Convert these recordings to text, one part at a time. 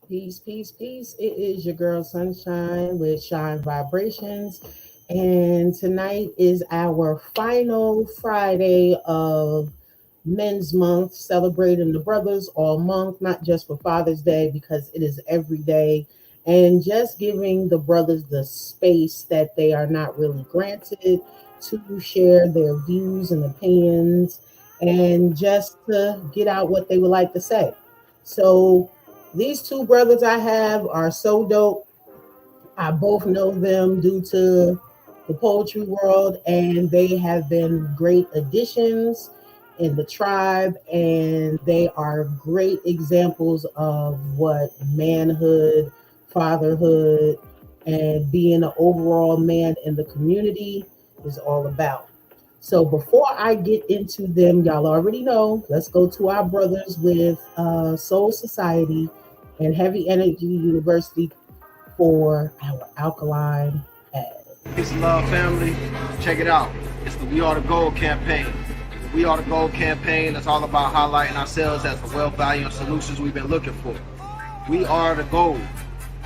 Peace, peace, peace. It is your girl Sunshine with Shine Vibrations. And tonight is our final Friday of Men's Month, celebrating the brothers all month, not just for Father's Day, because it is every day. And just giving the brothers the space that they are not really granted to share their views and opinions and just to get out what they would like to say. So, these two brothers I have are so dope. I both know them due to the poetry world, and they have been great additions in the tribe, and they are great examples of what manhood, fatherhood, and being an overall man in the community is all about. So before I get into them, y'all already know, let's go to our brothers with Soul Society and Heavy Energy University for our alkaline ad. Peace and love, family. Check it out. It's the We Are the Gold campaign. The We Are the Gold campaign is all about highlighting ourselves as the wealth, value, and solutions we've been looking for. We are the gold.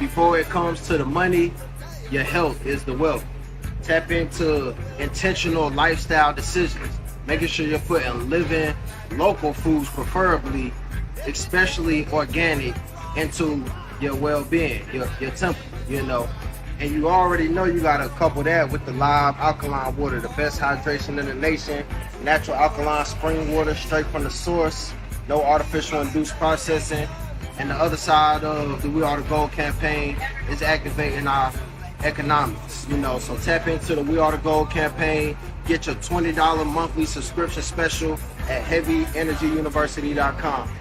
Before it comes to the money, your health is the wealth. Tap into intentional lifestyle decisions, making sure you're putting living local foods, preferably, especially organic, into your well-being, your temple, And you already know you gotta couple that with the live alkaline water, the best hydration in the nation, natural alkaline spring water straight from the source, no artificial induced processing. And the other side of the We Are the Gold campaign is activating our economics, So tap into the We Are the Gold campaign, get your $20 monthly subscription special at heavyenergyuniversity.com.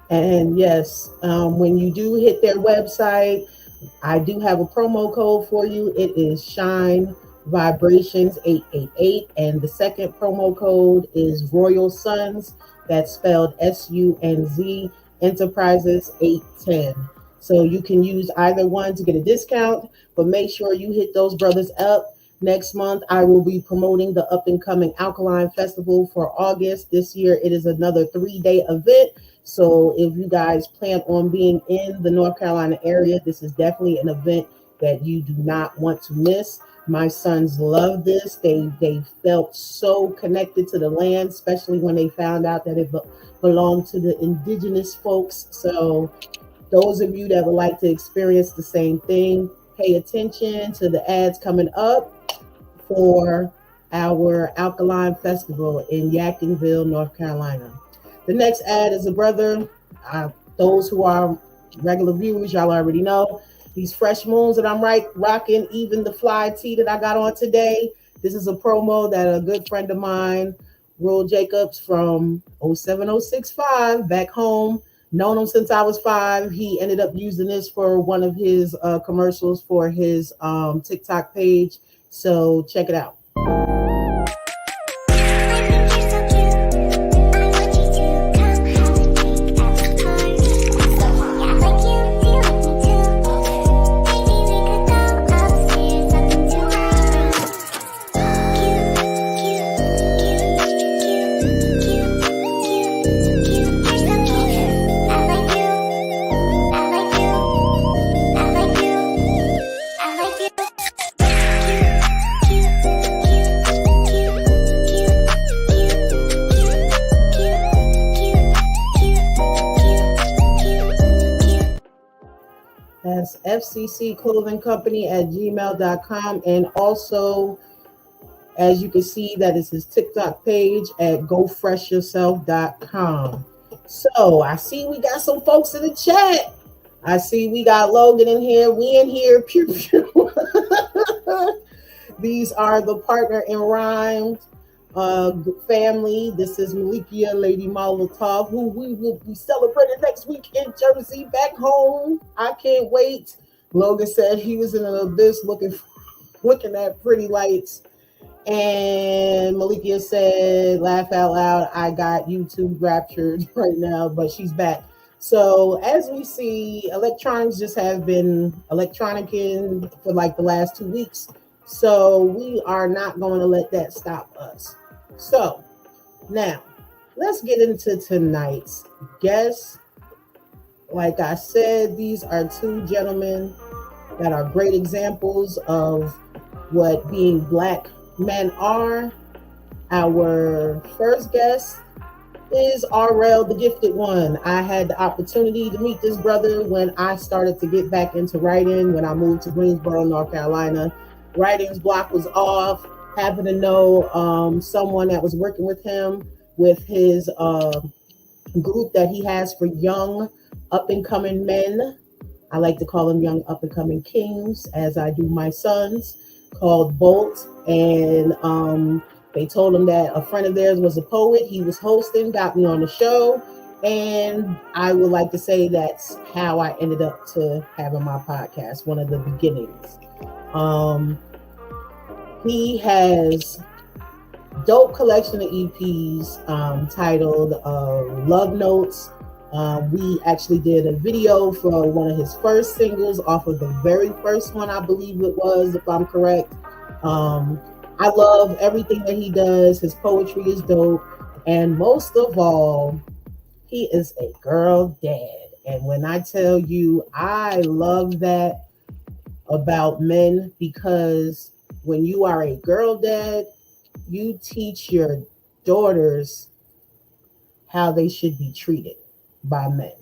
And yes, when you do hit their website, I do have a promo code for you. It is Shine Vibrations 888, and the second promo code is Royal Sons. That's spelled SUNZ Enterprises 810. So you can use either one to get a discount, but make sure you hit those brothers up. Next month, I will be promoting the up and coming Alkaline Festival for August. This year, it is another 3-day event. So if you guys plan on being in the North Carolina area, this is definitely an event that you do not want to miss. My sons love this. They felt so connected to the land, especially when they found out that it belonged to the indigenous folks. So those of you that would like to experience the same thing, pay attention to the ads coming up for our Alkaline Festival in Yadkinville, North Carolina. The next ad is a brother. Those who are regular viewers, y'all already know. These fresh moons that I'm rocking, even the fly tee that I got on today. This is a promo that a good friend of mine, Roel Jacobs from 07065, back home, known him since I was 5. He ended up using this for one of his commercials for his TikTok page. So check it out. That's FCC Clothing Company at gmail.com. And also, as you can see, that is his TikTok page at gofreshyourself.com. So I see we got some folks in the chat. I see we got Logan in here. We in here. Pew, pew. These are the Partner in Rhyme family. This is Malikia Lady Molotov, who we will be celebrating next week in Jersey, back home. I can't wait. Logan said he was in an abyss looking at pretty lights. And Malikia said, laugh out loud, I got YouTube raptured right now, but she's back. So as we see, electronics just have been electronicing for like the last 2 weeks. So we are not going to let that stop us. So now let's get into tonight's guests. Like I said, these are two gentlemen that are great examples of what being Black men are. Our first guest is RL, the gifted one. I had the opportunity to meet this brother when I started to get back into writing, when I moved to Greensboro, North Carolina. Writer's block was off. Happened to know someone that was working with him with his group that he has for young up and coming men. I like to call them young up and coming kings, as I do my sons, called Bolt. And they told him that a friend of theirs was a poet. He was hosting, got me on the show. And I would like to say that's how I ended up to having my podcast, one of the beginnings. He has dope collection of EPs titled Love Notes. We actually did a video for one of his first singles off of the very first one, I believe it was, if I'm correct. I love everything that he does. His poetry is dope. And most of all, he is a girl dad. And when I tell you, I love that about men, because when you are a girl dad, you teach your daughters how they should be treated by men.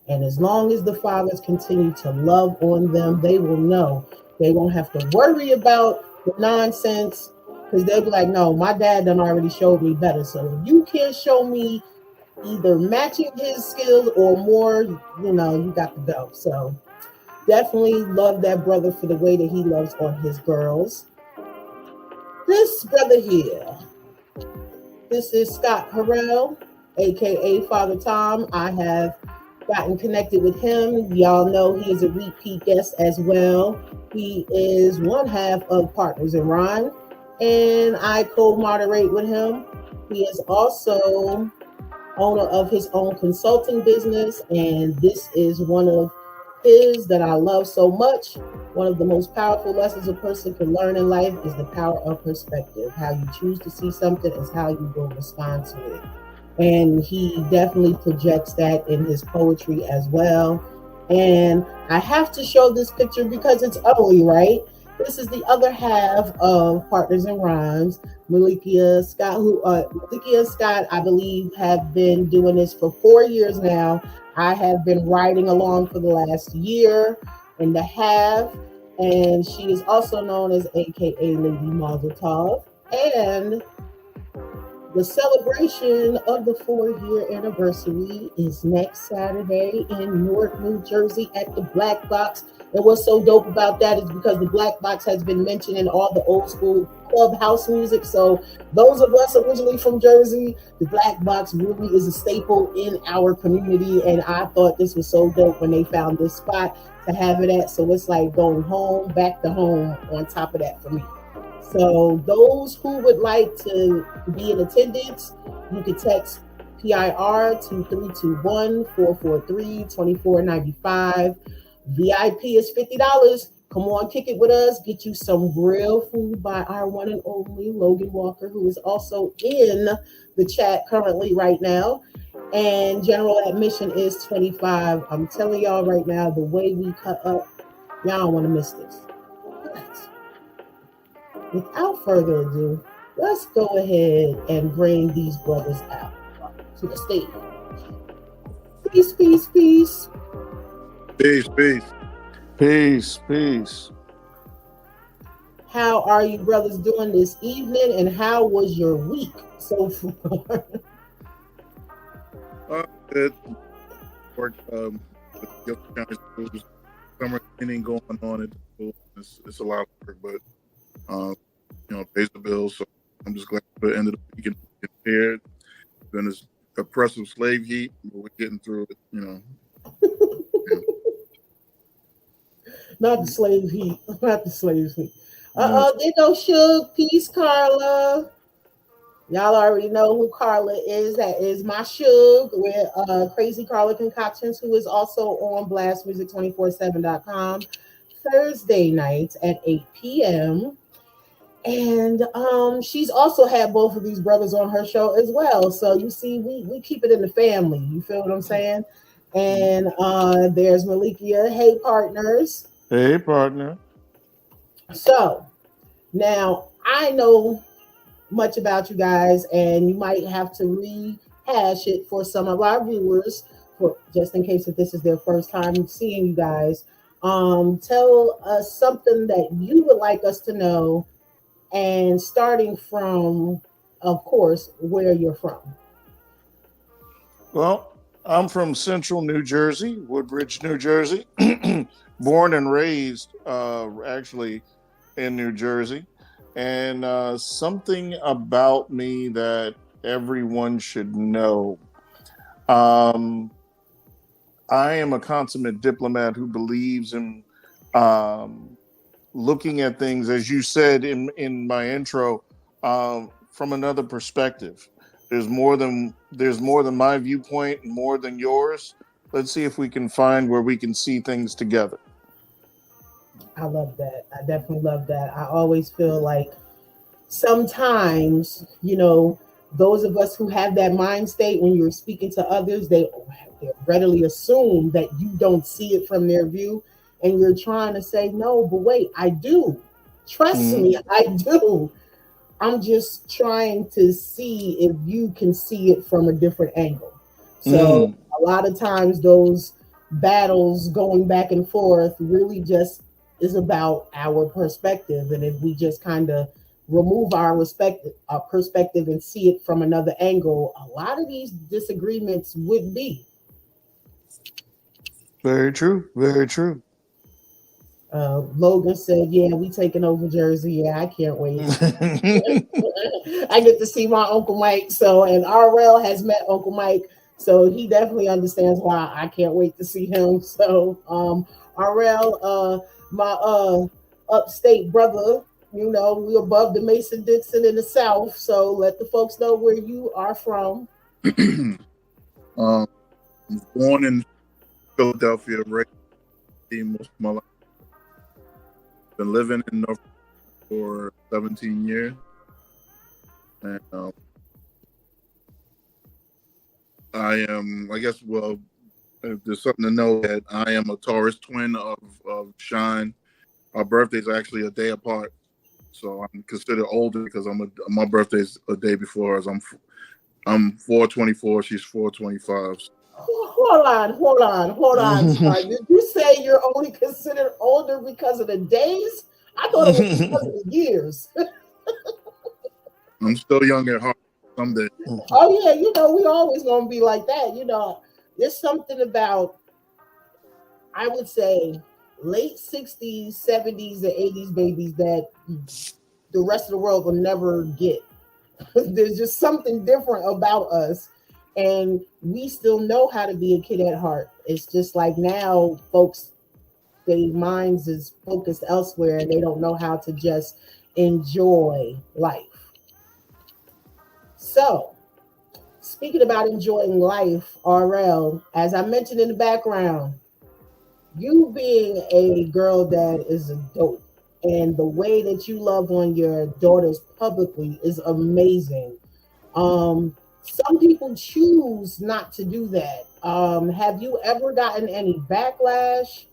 And as long as the fathers continue to love on them, they will know. They won't have to worry about the nonsense, because they'll be like, no, my dad done already showed me better. So if you can't show me either matching his skills or more, you got to go. So definitely love that brother for the way that he loves on his girls. This brother here, this is Scott Harrell, aka Father Tom. I have gotten connected with him. Y'all know he is a repeat guest as well. He is one half of Partners in Rhyme, and I co-moderate with him. He is also owner of his own consulting business, and this is one of his that I love so much. One of the most powerful lessons a person can learn in life is the power of perspective. How you choose to see something is how you will respond to it. And he definitely projects that in his poetry as well. And I have to show this picture because it's ugly, right? This is the other half of Partners in Rhymes, Malikia Scott, Malikia and Scott, I believe, have been doing this for 4 years now. I have been riding along for the last year and a half, and she is also known as AKA Lady Mazel Tov. And the celebration of the 4-year anniversary is next Saturday in Newark, New Jersey at the Black Box. And what's so dope about that is because the Black Box has been mentioned in all the old school clubhouse music. So those of us originally from Jersey, the Black Box really is a staple in our community. And I thought this was so dope when they found this spot to have it at. So it's like going home, back to home on top of that for me. So those who would like to be in attendance, you can text PIR to 321-443-2495. VIP is $50. Come on, kick it with us. Get you some real food by our one and only Logan Walker, who is also in the chat currently right now. And general admission is $25. I'm telling y'all right now, the way we cut up, y'all don't want to miss this. Without further ado, let's go ahead and bring these brothers out to the stage. Peace, peace, peace. Peace, peace. Peace, peace. How are you brothers doing this evening, and how was your week so far? Good. Work with the county schools. Summer cleaning going on at the school. It's a lot of work, but pays the bills. So I'm just glad for the end of the week and get here. Then this oppressive slave heat, but we're getting through it. Not the slave heat. Not the slave heat. There go Suge. Peace, Carla. Y'all already know who Carla is. That is my Suge with Crazy Carla Concoctions, who is also on blastmusic247.com Thursday nights at 8 p.m. And she's also had both of these brothers on her show as well. So you see, we keep it in the family. You feel what I'm saying? And there's Malikia. Hey, partners. Hey, partner. So now I know much about you guys, and you might have to rehash it for some of our viewers, for just in case if this is their first time seeing you guys. Tell us something that you would like us to know, and starting from, of course, where you're from. Well, I'm from Central New Jersey, Woodbridge, New Jersey. Born and raised, actually, in New Jersey. And something about me that everyone should know. I am a consummate diplomat who believes in looking at things, as you said in my intro, from another perspective. There's more than my viewpoint and more than yours. Let's see if we can find where we can see things together. I love that. I definitely love that. I always feel like sometimes, those of us who have that mind state when you're speaking to others, they readily assume that you don't see it from their view. And you're trying to say, no, but wait, I do. Trust me, I do. I'm just trying to see if you can see it from a different angle. So a lot of times those battles going back and forth really just is about our perspective. And if we just kind of remove our perspective and see it from another angle, a lot of these disagreements would be. Very true. Very true. Logan said, yeah, we taking over Jersey. Yeah, I can't wait. I get to see my Uncle Mike. So, and RL has met Uncle Mike. So he definitely understands why I can't wait to see him. So, RL, my upstate brother, we above the Mason-Dixon in the South. So let the folks know where you are from. I'm born in Philadelphia, raised most of my life. Been living in North for 17 years. And I am, I guess, well, if there's something to know, that I am a Taurus twin of Shine. Our birthdays are actually a day apart. So I'm considered older because my birthday's a day before us. I'm 424, she's 425. Hold on. Sorry. Did you say you're only considered older because of the days? I thought it was because of the years. I'm still young at heart someday. Oh yeah, we always gonna be like that. There's something about, I would say, late 60s, 70s, and 80s babies that the rest of the world will never get. There's just something different about us. And we still know how to be a kid at heart. It's just like now folks, their minds is focused elsewhere and they don't know how to just enjoy life. So, speaking about enjoying life, RL, as I mentioned in the background, you being a girl that is a dope, and the way that you love on your daughters publicly is amazing. Some people choose not to do that. Have you ever gotten any backlash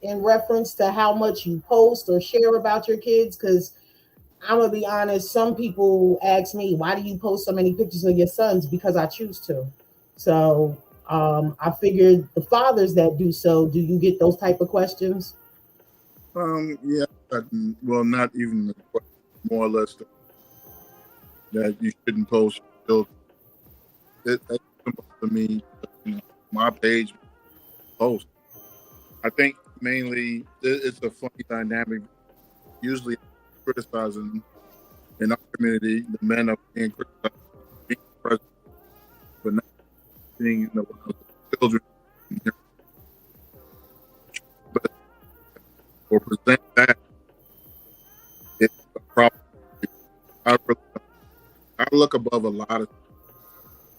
in reference to how much you post or share about your kids? Because I'm going to be honest, some people ask me, why do you post so many pictures of your sons? Because I choose to. So I figured the fathers that do so, do you get those type of questions? Yeah, well, not even, more or less that you shouldn't post. That's simple to me. My page post. I think mainly it's a funny dynamic. Usually criticizing in our community, the men are being criticized, being present, but not being children. But or present that, it's a problem. I look above a lot of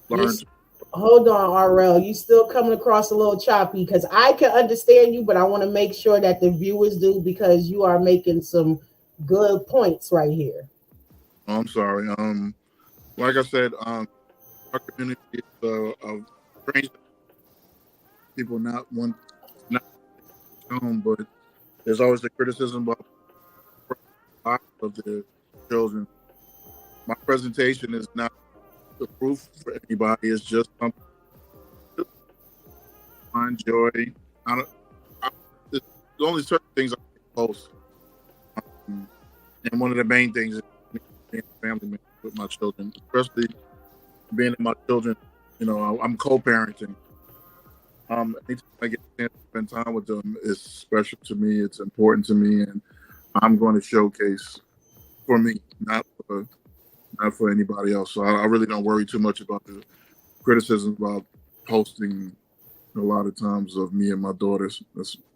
learns. Hold on, RL. You still coming across a little choppy, because I can understand you, but I want to make sure that the viewers do, because you are making some good points right here. Oh, I'm sorry. Like I said, our community is of strange people not shown, but there's always the criticism about of the children. My presentation is not the proof for anybody. It's just something to find joy. There's only certain things I can post. And one of the main things is being a family man with my children, especially being in my children. I'm co-parenting. Anytime I get a chance to spend time with them, it's special to me. It's important to me, and I'm going to showcase for me, not for anybody else. So I really don't worry too much about the criticism about posting a lot of times of me and my daughters.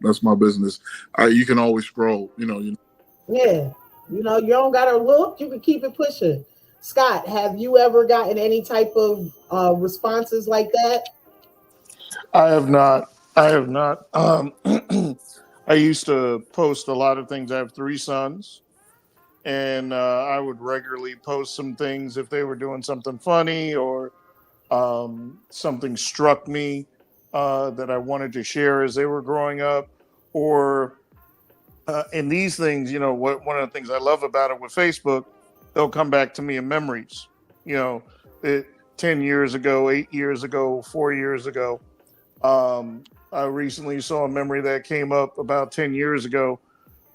That's my business. You can always scroll, Yeah. You don't gotta look, you can keep it pushing. Scott, have you ever gotten any type of responses like that? I have not. I used to post a lot of things. I have 3 sons, and I would regularly post some things if they were doing something funny or something struck me that I wanted to share as they were growing up. Or in these things, one of the things I love about it with Facebook, they'll come back to me in memories. 10 years ago, 8 years ago, 4 years ago. I recently saw a memory that came up about 10 years ago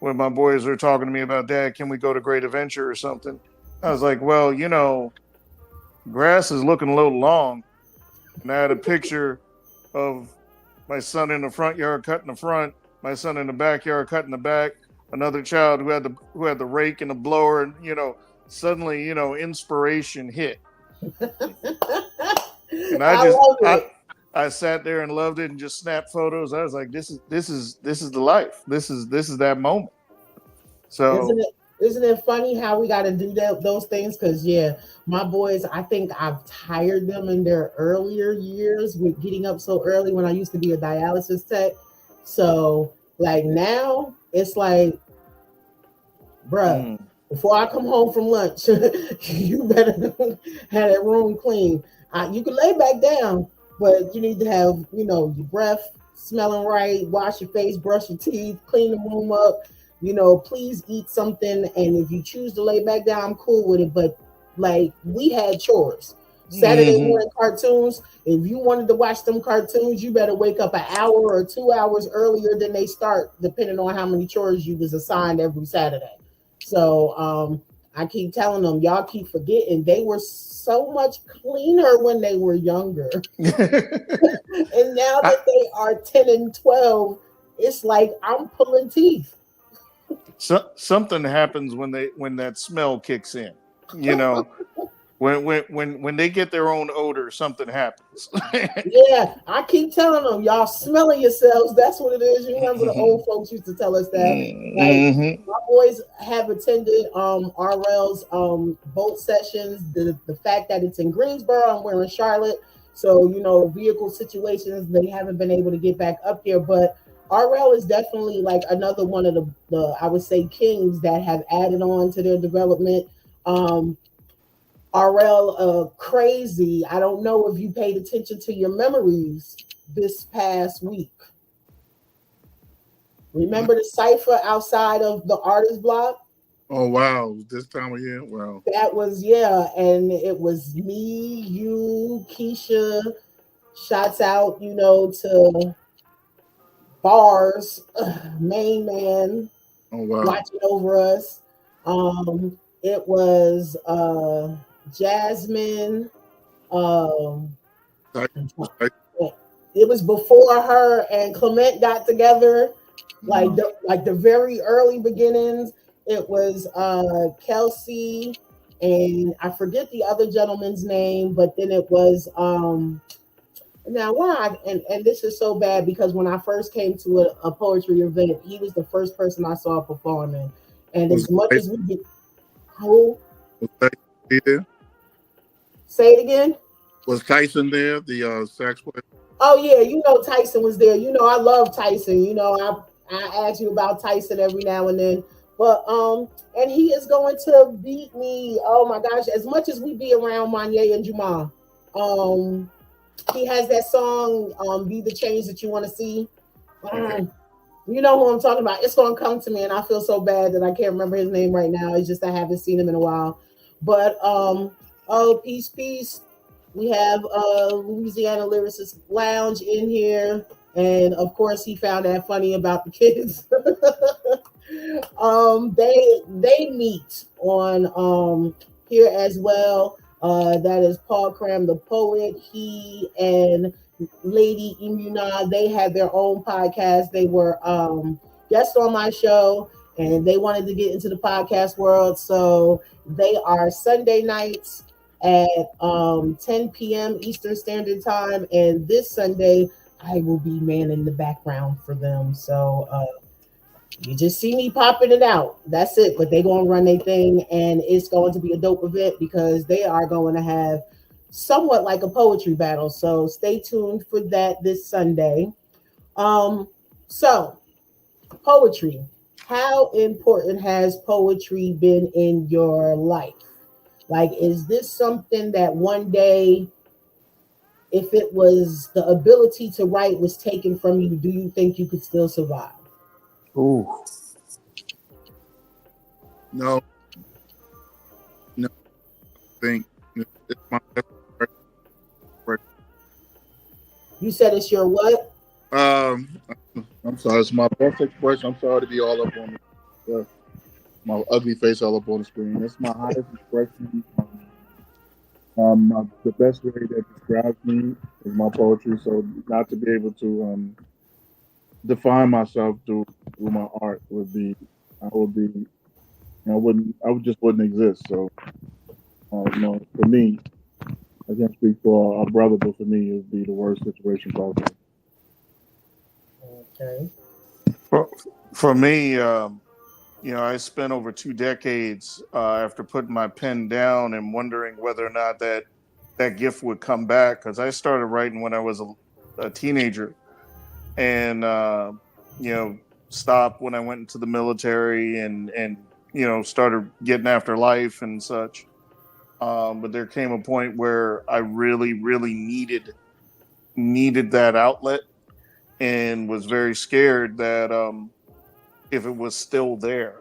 when my boys were talking to me about, Dad, can we go to Great Adventure or something? I was like, well, grass is looking a little long. And I had a picture of my son in the front yard cutting the front, my son in the backyard cutting the back, another child who had the rake and the blower, and suddenly inspiration hit. And I sat there and loved it and just snapped photos. I was like, this is the life. This is that moment. So isn't it funny how we got to do those things? Because my boys, I think I've tired them in their earlier years with getting up so early when I used to be a dialysis tech. So like now it's like, bruh, before I come home from lunch, you better have that room clean. You can lay back down, but you need to have, your breath smelling right, wash your face, brush your teeth, clean the room up, please eat something. And if you choose to lay back down, I'm cool with it. But like we had chores. Saturday morning cartoons. If you wanted to watch them cartoons, you better wake up an hour or 2 hours earlier than they start, depending on how many chores you was assigned every Saturday. So I keep telling them, y'all keep forgetting they were so much cleaner when they were younger. And now that they are 10 and 12, it's like I'm pulling teeth. So, something happens when that smell kicks in. When they get their own odor, something happens. Yeah, I keep telling them, y'all smelling yourselves. That's what it is. You remember the old folks used to tell us that. Like my boys have attended RL's boat sessions. The fact that it's in Greensboro and we're in Charlotte, so vehicle situations, they haven't been able to get back up there. But RL is definitely like another one of the I would say kings that have added on to their development. RL crazy. I don't know if you paid attention to your memories this past week. Remember the cipher outside of the artist block? Oh wow, this time of year? Wow. That was and it was me, you, Keisha. Shots out, to Bars, main man, watching over us. It was Jasmine. It was before her and Clement got together, like the very early beginnings. It was Kelsey, and I forget the other gentleman's name, but then it was now why and this is so bad because when I first came to a poetry event, he was the first person I saw performing, and as much as we did, who was Tyson there? Say it again. Was Tyson there, the sax player? Oh yeah, Tyson was there. I love Tyson. I ask you about Tyson every now and then. But and he is going to beat me. Oh my gosh! As much as we be around Manye and Juma, um, he has that song, "Be the Change That You Want to See." Okay. You know who I'm talking about. It's gonna come to me, and I feel so bad that I can't remember his name right now. It's just I haven't seen him in a while. But oh, peace, peace. We have Louisiana Lyricist Lounge in here, and of course he found that funny about the kids. They meet on here as well. That is Paul Cram the poet. He and Lady Imuna, they had their own podcast. They were guests on my show, and they wanted to get into the podcast world. So they are Sunday nights at 10 p.m. Eastern Standard Time. And this Sunday, I will be manning the background for them. So you just see me popping it out. That's it. But they're going to run their thing, and it's going to be a dope event because they are going to have somewhat like a poetry battle. So stay tuned for that this Sunday. So poetry. How important has poetry been in your life? Like, is this something that one day, if it was the ability to write was taken from you, do you think you could still survive? Ooh. No, no. I think it's my You said it's your what? I'm sorry. It's my best expression. I'm sorry to be all up on my ugly face all up on the screen. It's my highest expression. The best way that describes me is my poetry. So not to be able to define myself through my art would be, I would be, I would just wouldn't exist. So, for me, I can't speak for a brother, but for me, it would be the worst situation possible. Okay. For me, I spent over 2 decades after putting my pen down and wondering whether or not that gift would come back, because I started writing when I was a teenager, and stopped when I went into the military and started getting after life and such. But there came a point where I really, really needed that outlet, and was very scared that if it was still there,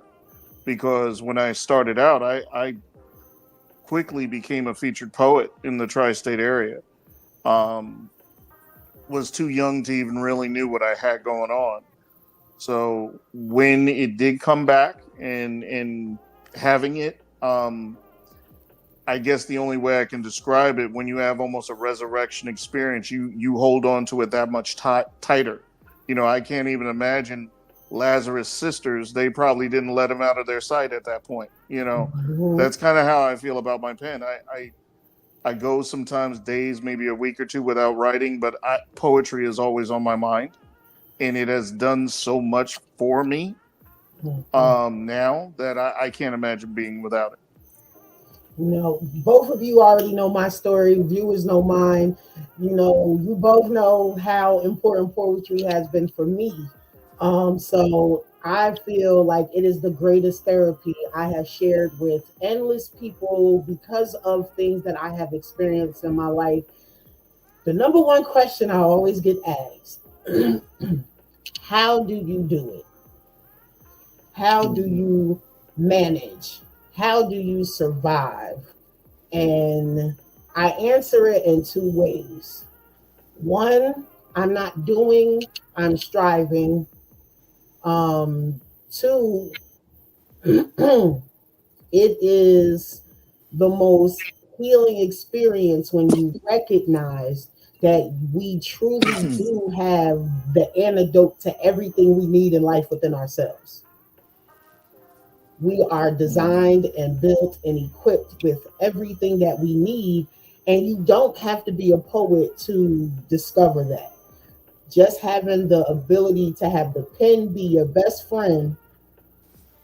because when I started out, I quickly became a featured poet in the tri-state area. Was too young to even really knew what I had going on. So when it did come back and having it, I guess the only way I can describe it, when you have almost a resurrection experience, you hold on to it that much tighter. I can't even imagine Lazarus' sisters. They probably didn't let him out of their sight at that point. Mhm. That's kind of how I feel about my pen. I go sometimes days, maybe a week or two without writing, but poetry is always on my mind, and it has done so much for me now that I can't imagine being without it. Both of you already know my story. Viewers know mine. You both know how important poetry has been for me. So I feel like it is the greatest therapy I have shared with endless people because of things that I have experienced in my life. The number one question I always get asked: how do you do it? How do you manage? How do you survive? And I answer it in two ways. One, I'm not doing, I'm striving. Two, it is the most healing experience when you recognize that we truly do have the antidote to everything we need in life within ourselves. We are designed and built and equipped with everything that we need, and you don't have to be a poet to discover that. Just having the ability to have the pen be your best friend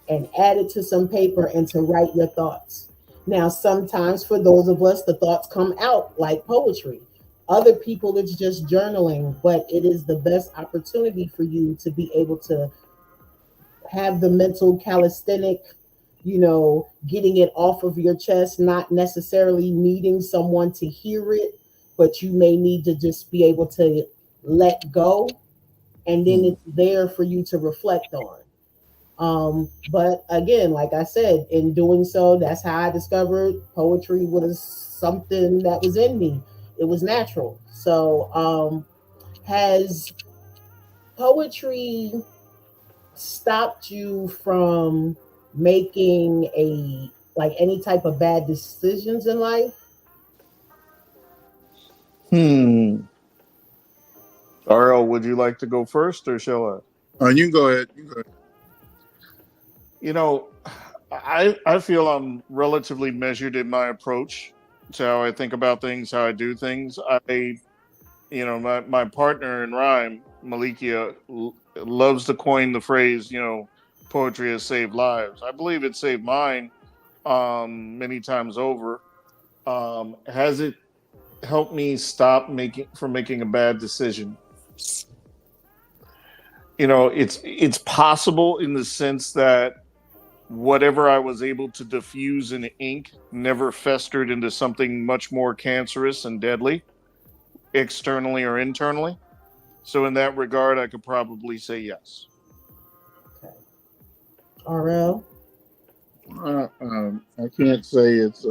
and add it to some paper and to write your thoughts. Now, sometimes for those of us, the thoughts come out like poetry. Other people, it's just journaling, but it is the best opportunity for you to be able to have the mental calisthenic, getting it off of your chest, not necessarily needing someone to hear it, but you may need to just be able to let go, and then it's there for you to reflect on. But again, like I said, in doing so, that's how I discovered poetry was something that was in me. It was natural. So, has poetry stopped you from making any type of bad decisions in life? RL, would you like to go first, or shall I? You can go ahead. You can go ahead. I feel I'm relatively measured in my approach to how I think about things, how I do things. My partner in rhyme, Malikia, loves to coin the phrase, poetry has saved lives. I believe it saved mine many times over. Has it helped me stop making a bad decision? It's possible in the sense that whatever I was able to diffuse in ink never festered into something much more cancerous and deadly, externally or internally. So in that regard, I could probably say yes. Okay. RL? I can't say it's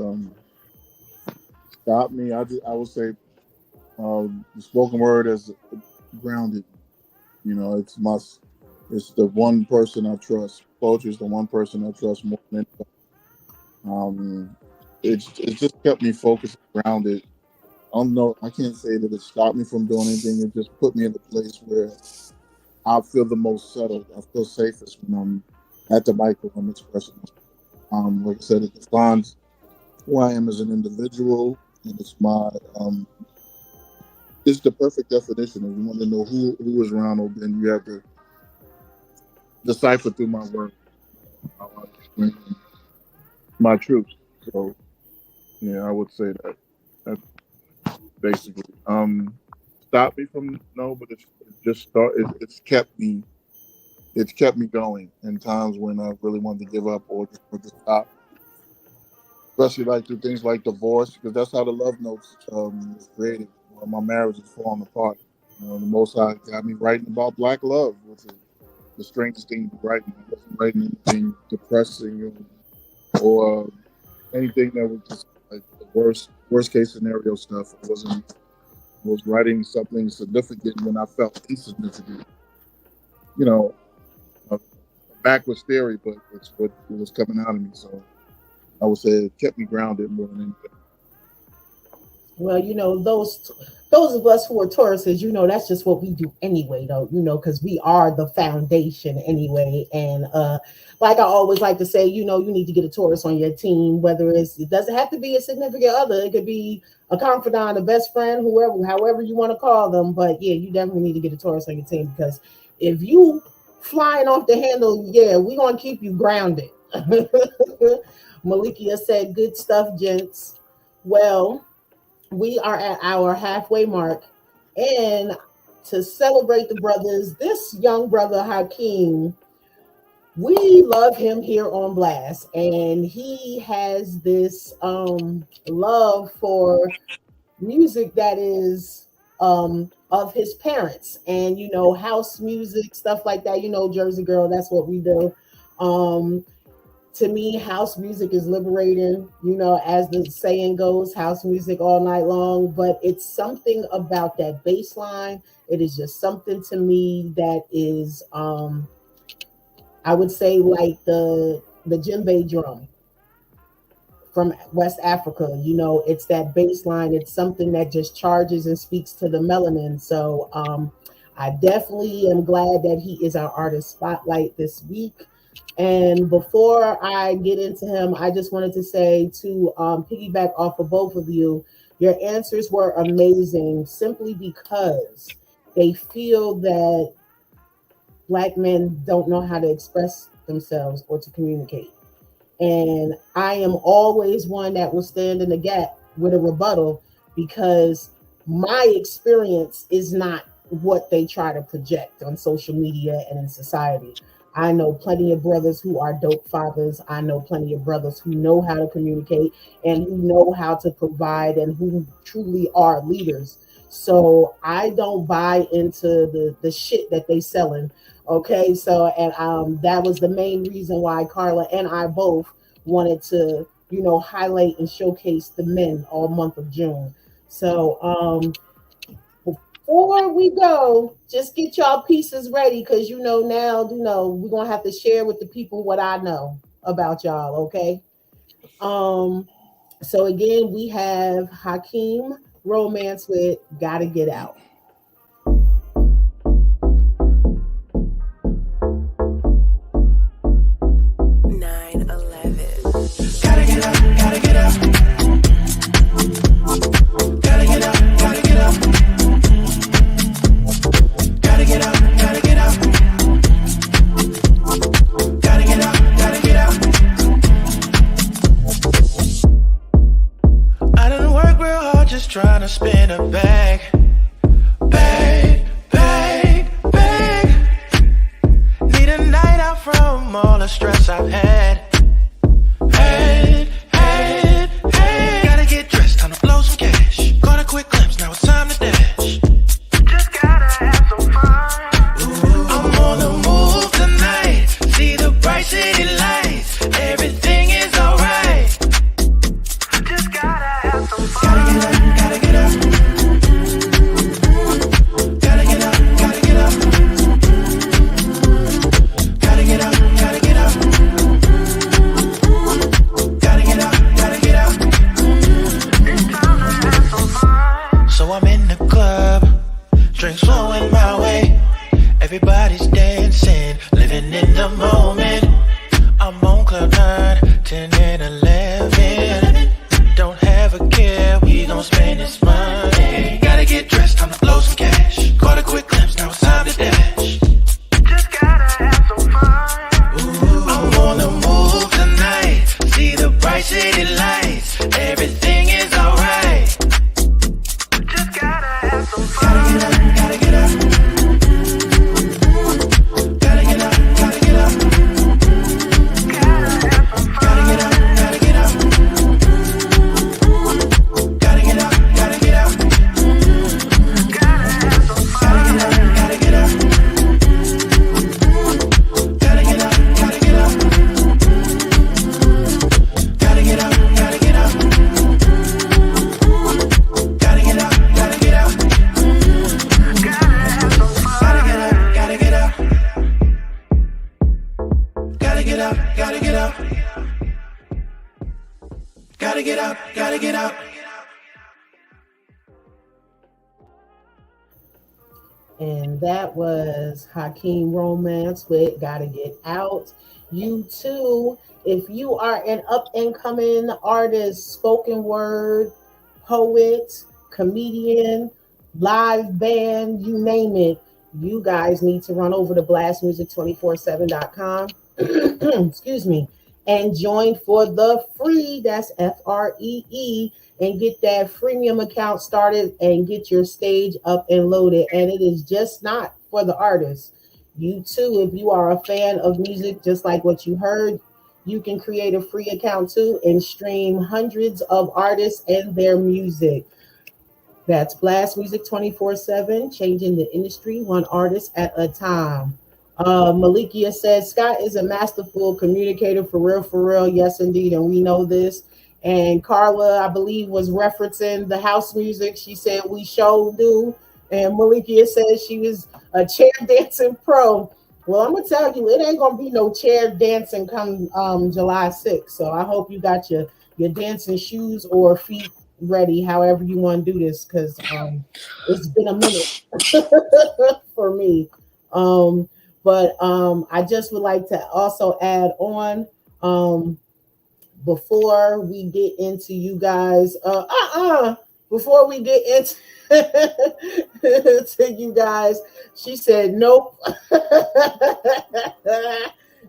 stopped me. I would say the spoken word is grounded. It's the one person I trust. Poetry is the one person I trust more than anybody. It's just kept me focused, grounded. I can't say that it stopped me from doing anything. It just put me in a place where I feel the most settled. I feel safest when I'm at the mic when I'm expressing myself. Like I said, it defines who I am as an individual, and it's the perfect definition. If you want to know who is Ronald, then you have to decipher through my work how I explain my truth. So, yeah, I would say that. That's basically. Stop me from no, but it's kept me. It's kept me going in times when I really wanted to give up or just stop. Especially like through things like divorce, because that's how the love notes was created. When my marriage is falling apart. The Most High got me writing about black love, which is the strangest thing to be writing. I wasn't writing anything depressing or anything that was just like the worst case scenario stuff. I was writing something significant when I felt insignificant. A backwards theory, but it's what was coming out of me. So I would say it kept me grounded more than anything. Well, those of us who are Tauruses, that's just what we do anyway, though, because we are the foundation anyway. And like I always like to say, you need to get a Taurus on your team, whether it doesn't have to be a significant other. It could be a confidant, a best friend, however you want to call them. But yeah, you definitely need to get a Taurus on your team, because if you flying off the handle, yeah, we're going to keep you grounded. Malikia said, good stuff, gents. Well, we are at our halfway mark, and to celebrate the brothers, this young brother Hakeem, we love him here on Blast, and he has this love for music that is of his parents, and house music, stuff like that. Jersey Girl, that's what we do. To me, house music is liberating, as the saying goes, house music all night long. But it's something about that bass line. It is just something to me that is, I would say, like the djembe drum from West Africa. It's that bass line. It's something that just charges and speaks to the melanin. So I definitely am glad that he is our artist spotlight this week. And before I get into him, I just wanted to say to piggyback off of both of you, your answers were amazing simply because they feel that Black men don't know how to express themselves or to communicate. And I am always one that will stand in the gap with a rebuttal, because my experience is not what they try to project on social media and in society. I know plenty of brothers who are dope fathers. I know plenty of brothers who know how to communicate and who know how to provide and who truly are leaders. So I don't buy into the shit that they selling. Okay, so and that was the main reason why Carla and I both wanted to, highlight and showcase the men all month of June. So before we go, just get y'all pieces ready because now, we're gonna have to share with the people what I know about y'all, okay? So again, we have Hakeem Romance with Gotta Get Out. 9/11. Gotta get up, gotta get up. Gotta get up, gotta get up. Gotta get up, gotta get up. Gotta get up, gotta get up. I done work real hard just trying to spin a bag. Bag, bag, bag. Need a night out from all the stress I've had. Gotta get dressed, time to blow some cash. Caught a quick glimpse, now it's time to dash. Just gotta have some fun. Ooh. I'm on the move tonight. See the bright city lights. Everything is alright. Just gotta have some fun. Gotta get up, gotta get up. Gotta get up, gotta get up. Gotta get up, gotta get up. Gotta get up, gotta get up. It's time to have some fun. So I'm in the club, drinks flowing my way. Everybody's dancing, living in the moment. I'm on club 9, 10 and 11. Don't have a care, we gon' spend this money. Gotta get dressed, time to blow some cash. Caught a quick glimpse, now it's time to dash. Just gotta have some fun. Ooh. I'm on the move tonight. See the bright city lights. Everything is alright. Just gotta have some fun. Gotta get up, gotta get up. Gotta get up, gotta get up. Gotta have some fun. Gotta get up, gotta get up. Gotta get up, gotta get up. Gotta have some fun. Gotta get up, gotta get up. Gotta get up, gotta get up. Gotta get up, gotta get up. Gotta get up, gotta get up. Gotta have some fun. Gotta get up, gotta get up. Gotta get up, gotta get up. Gotta get up, gotta get up. And that was Hakeem Romance with Gotta Get Out. You too, if you are an up and coming artist, spoken word, poet, comedian, live band, you name it, you guys need to run over to blastmusic247.com. Excuse me, and join for the free, that's FREE, and get that freemium account started and get your stage up and loaded. And it is just not for the artists. You too, if you are a fan of music, just like what you heard, you can create a free account too and stream hundreds of artists and their music. That's Blast Music 24/7, changing the industry one artist at a time. Malikia says, Scott is a masterful communicator, for real. Yes, indeed. And we know this. And Carla, I believe, was referencing the house music. She said, we sure do. And Malikia says she was a chair dancing pro. Well, I'm going to tell you, it ain't going to be no chair dancing come July 6th. So I hope you got your dancing shoes or feet ready, however you want to do this, because it's been a minute for me. But I just would like to also add on, before we get into you guys, before we get into to you guys, she said, nope.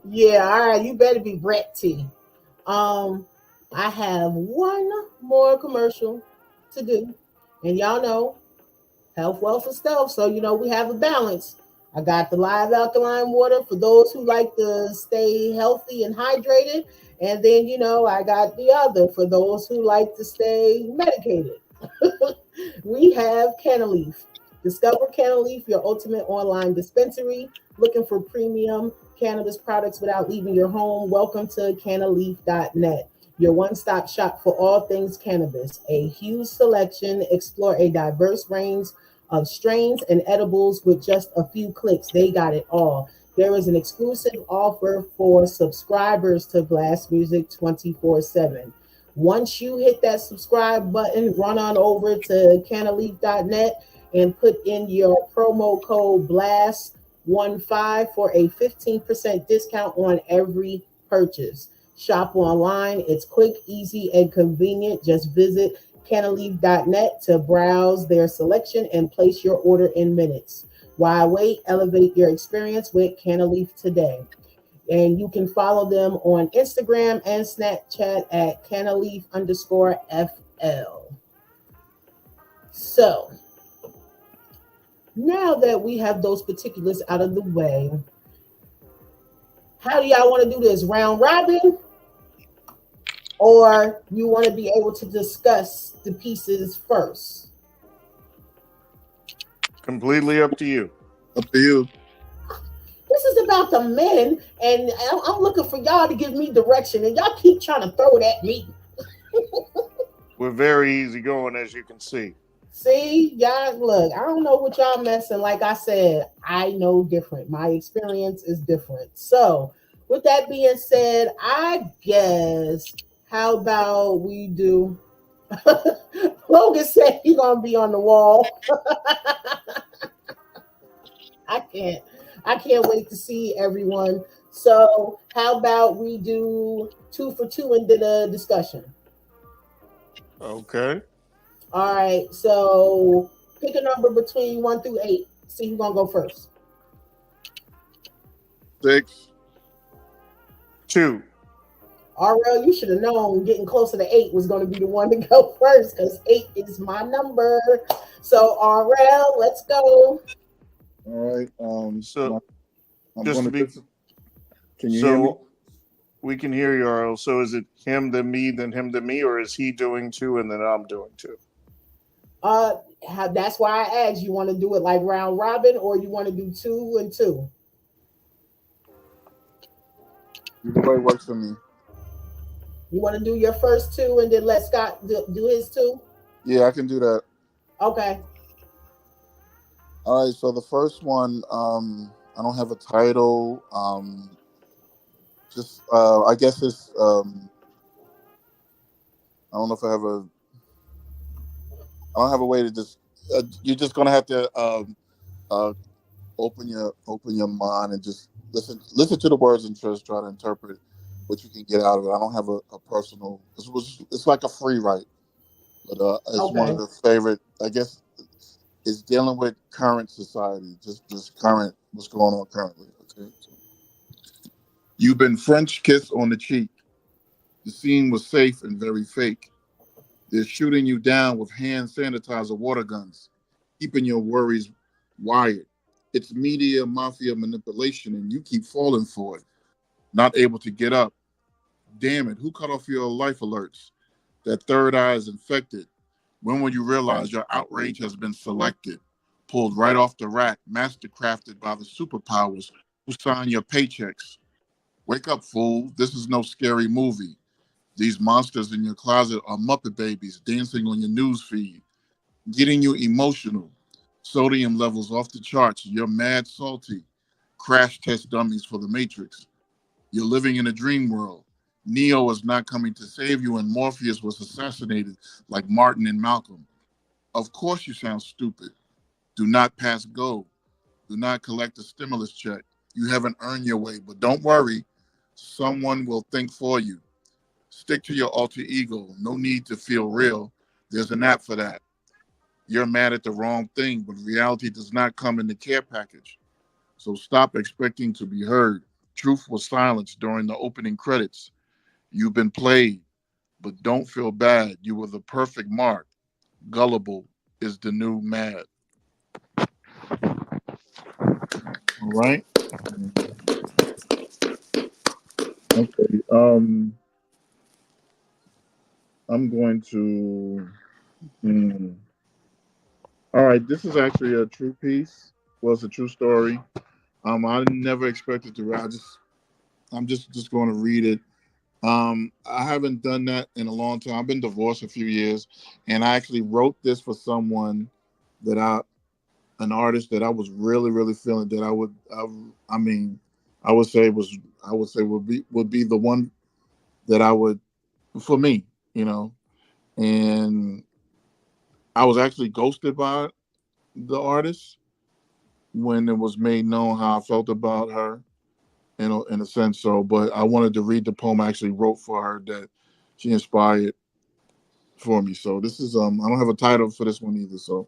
Yeah, all right, you better be ready. I have one more commercial to do, and y'all know health, wealth, and stuff. So we have a balance. I got the live alkaline water for those who like to stay healthy and hydrated. And then, I got the other for those who like to stay medicated. We have Canaleaf. Discover Canaleaf, your ultimate online dispensary. Looking for premium cannabis products without leaving your home? Welcome to Canaleaf.net, your one-stop shop for all things cannabis. A huge selection. Explore a diverse range of strains and edibles with just a few clicks. They got it all. There is an exclusive offer for subscribers to Blast Music 24/7. Once you hit that subscribe button, run on over to Canaleaf.net and put in your promo code BLAST15 for a 15% discount on every purchase. Shop online. It's quick, easy, and convenient. Just visit Canaleaf.net to browse their selection and place your order in minutes. Why wait? Elevate your experience with Canaleaf today. And you can follow them on Instagram and Snapchat at Canaleaf_FL. So now that we have those particulars out of the way, how do y'all want to do this? Round robin? Or you want to be able to discuss the pieces first? Completely up to you. Up to you. This is about the men, and I'm looking for y'all to give me direction, and y'all keep trying to throw it at me. We're very easy going, as you can see. See, y'all, look, I don't know what y'all messing. Like I said, I know different. My experience is different. So, with that being said, I guess, how about we do? Logan said he's gonna be on the wall. I can't wait to see everyone. So, how about we do 2 for 2 and then a discussion? Okay. All right. So, pick a number between 1 through 8. See who's gonna go first. 6. 2. RL, you should have known getting closer to 8 was going to be the one to go first because 8 is my number. So, RL, let's go. All right. So, I'm just to be, can you hear me? We can hear you, RL. So, is it him, then me, then him, then me, or is he doing 2 and then I'm doing 2? That's why I asked. You want to do it like round robin, or you want to do 2 and 2? Either way works for me. You want to do your first 2 and then let Scott do his 2? Yeah, I can do that. Okay. All right. So the first one, I don't have a title. I guess it's. I don't know if I have a. I don't have a way to just. You're just gonna have to open your mind and just listen to the words and just try to interpret what you can get out of it. I don't have a personal. It's like a free write, but it's one of the favorite. I guess it's dealing with current society, just current what's going on currently. Okay. So, you've been French kissed on the cheek. The scene was safe and very fake. They're shooting you down with hand sanitizer water guns, keeping your worries wired. It's media mafia manipulation, and you keep falling for it. Not able to get up. Damn it, who cut off your life alerts? That third eye is infected. When will you realize your outrage has been selected? Pulled right off the rack, mastercrafted by the superpowers who sign your paychecks. Wake up, fool. This is no scary movie. These monsters in your closet are Muppet babies dancing on your news feed, getting you emotional. Sodium levels off the charts. You're mad salty. Crash test dummies for the Matrix. You're living in a dream world. Neo is not coming to save you, and Morpheus was assassinated like Martin and Malcolm. Of course you sound stupid. Do not pass go. Do not collect a stimulus check. You haven't earned your way, but don't worry. Someone will think for you. Stick to your alter ego. No need to feel real. There's an app for that. You're mad at the wrong thing, but reality does not come in the care package. So stop expecting to be heard. Truth was silenced during the opening credits. You've been played, but don't feel bad. You were the perfect mark. Gullible is the new mad. All right. Okay. I'm going to. hmm. All right. This is actually a true piece. Well, it's a true story. I never expected to. I'm just going to read it. I haven't done that in a long time. I've been divorced a few years, and I actually wrote this for someone that an artist that I was really, really feeling that I mean, I would say was, I would say would be the one that I would for me, you know. And I was actually ghosted by the artist when it was made known how I felt about her, in a sense. So, but I wanted to read the poem I actually wrote for her that she inspired for me. So this is I don't have a title for this one either. So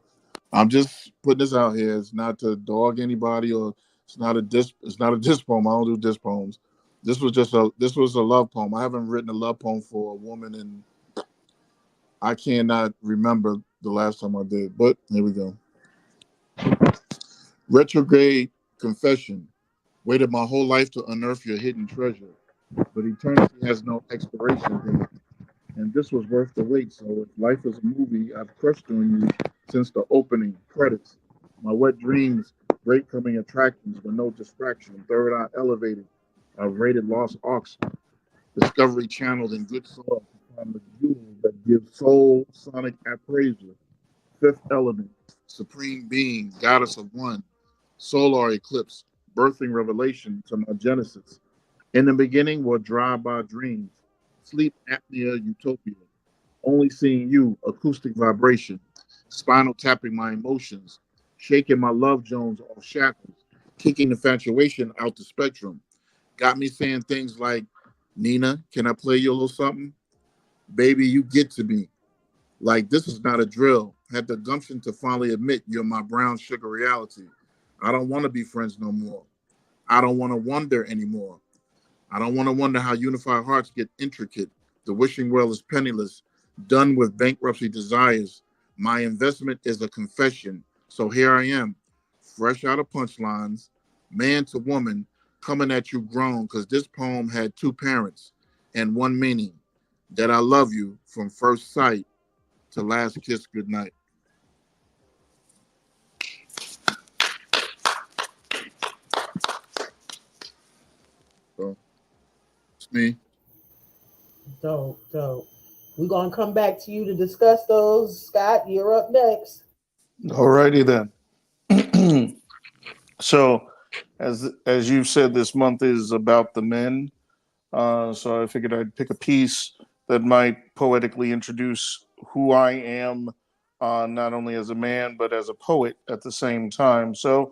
I'm just putting this out here. It's not to dog anybody, or it's not a diss poem. I don't do diss poems. This was a love poem. I haven't written a love poem for a woman, and I cannot remember the last time I did. But here we go. Retrograde confession. Waited my whole life to unearth your hidden treasure, but eternity has no expiration date, and this was worth the wait. So if life is a movie, I've crushed on you since the opening credits. My wet dreams, great coming attractions with no distraction. Third eye elevated. I've rated Lost Arks, Discovery Channel, and good soil to find the jewels that give soul sonic appraisal. Fifth element, supreme being, goddess of one, solar eclipse, birthing revelation to my genesis. In the beginning were drive-by dreams, sleep apnea utopia, only seeing you, acoustic vibration, spinal tapping my emotions, shaking my love Jones off shackles, kicking infatuation out the spectrum. Got me saying things like, Nina, can I play you a little something? Baby, you get to me. Like this is not a drill. Had the gumption to finally admit you're my brown sugar reality. I don't want to be friends no more. I don't want to wonder anymore. I don't want to wonder how unified hearts get intricate. The wishing well is penniless, done with bankruptcy desires. My investment is a confession. So here I am, fresh out of punchlines, man to woman, coming at you grown, because this poem had two parents and one meaning, that I love you from first sight to last kiss goodnight. So it's me. Dope, dope. We're gonna come back to you to discuss those. Scott, you're up next. Alrighty then. So, as you said, this month is about the men. So I figured I'd pick a piece that might poetically introduce who I am, not only as a man but as a poet at the same time. So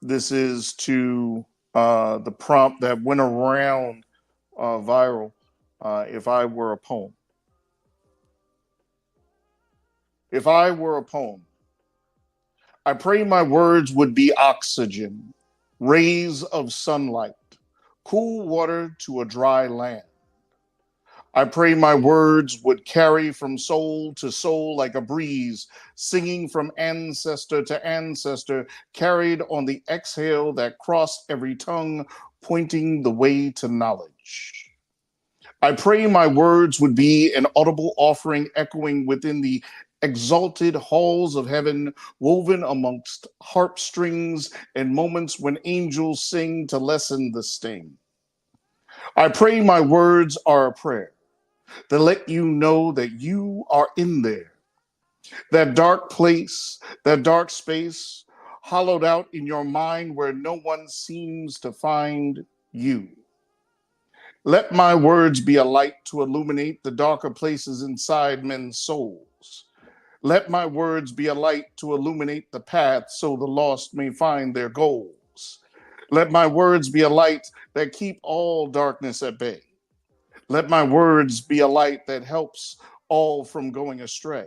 this is to the prompt that went around viral. If I were a poem. If I were a poem, I pray my words would be oxygen, rays of sunlight, cool water to a dry land. I pray my words would carry from soul to soul like a breeze, singing from ancestor to ancestor, carried on the exhale that crossed every tongue, pointing the way to knowledge. I pray my words would be an audible offering echoing within the exalted halls of heaven, woven amongst harp strings and moments when angels sing to lessen the sting. I pray my words are a prayer to let you know that you are in there, that dark place, that dark space, hollowed out in your mind where no one seems to find you. Let my words be a light to illuminate the darker places inside men's souls. Let my words be a light to illuminate the path so the lost may find their goals. Let my words be a light that keep all darkness at bay. Let my words be a light that helps all from going astray.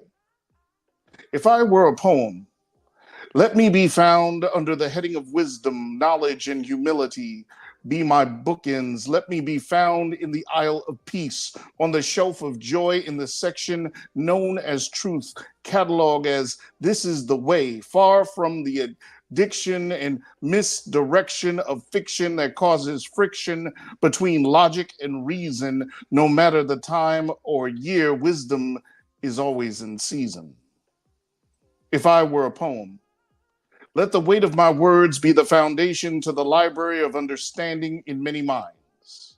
If I were a poem, let me be found under the heading of wisdom, knowledge, and humility, be my bookends. Let me be found in the Isle of Peace, on the shelf of joy in the section known as truth, catalog as this is the way, far from the addiction and misdirection of fiction that causes friction between logic and reason. No matter the time or year, wisdom is always in season. If I were a poem, let the weight of my words be the foundation to the library of understanding in many minds.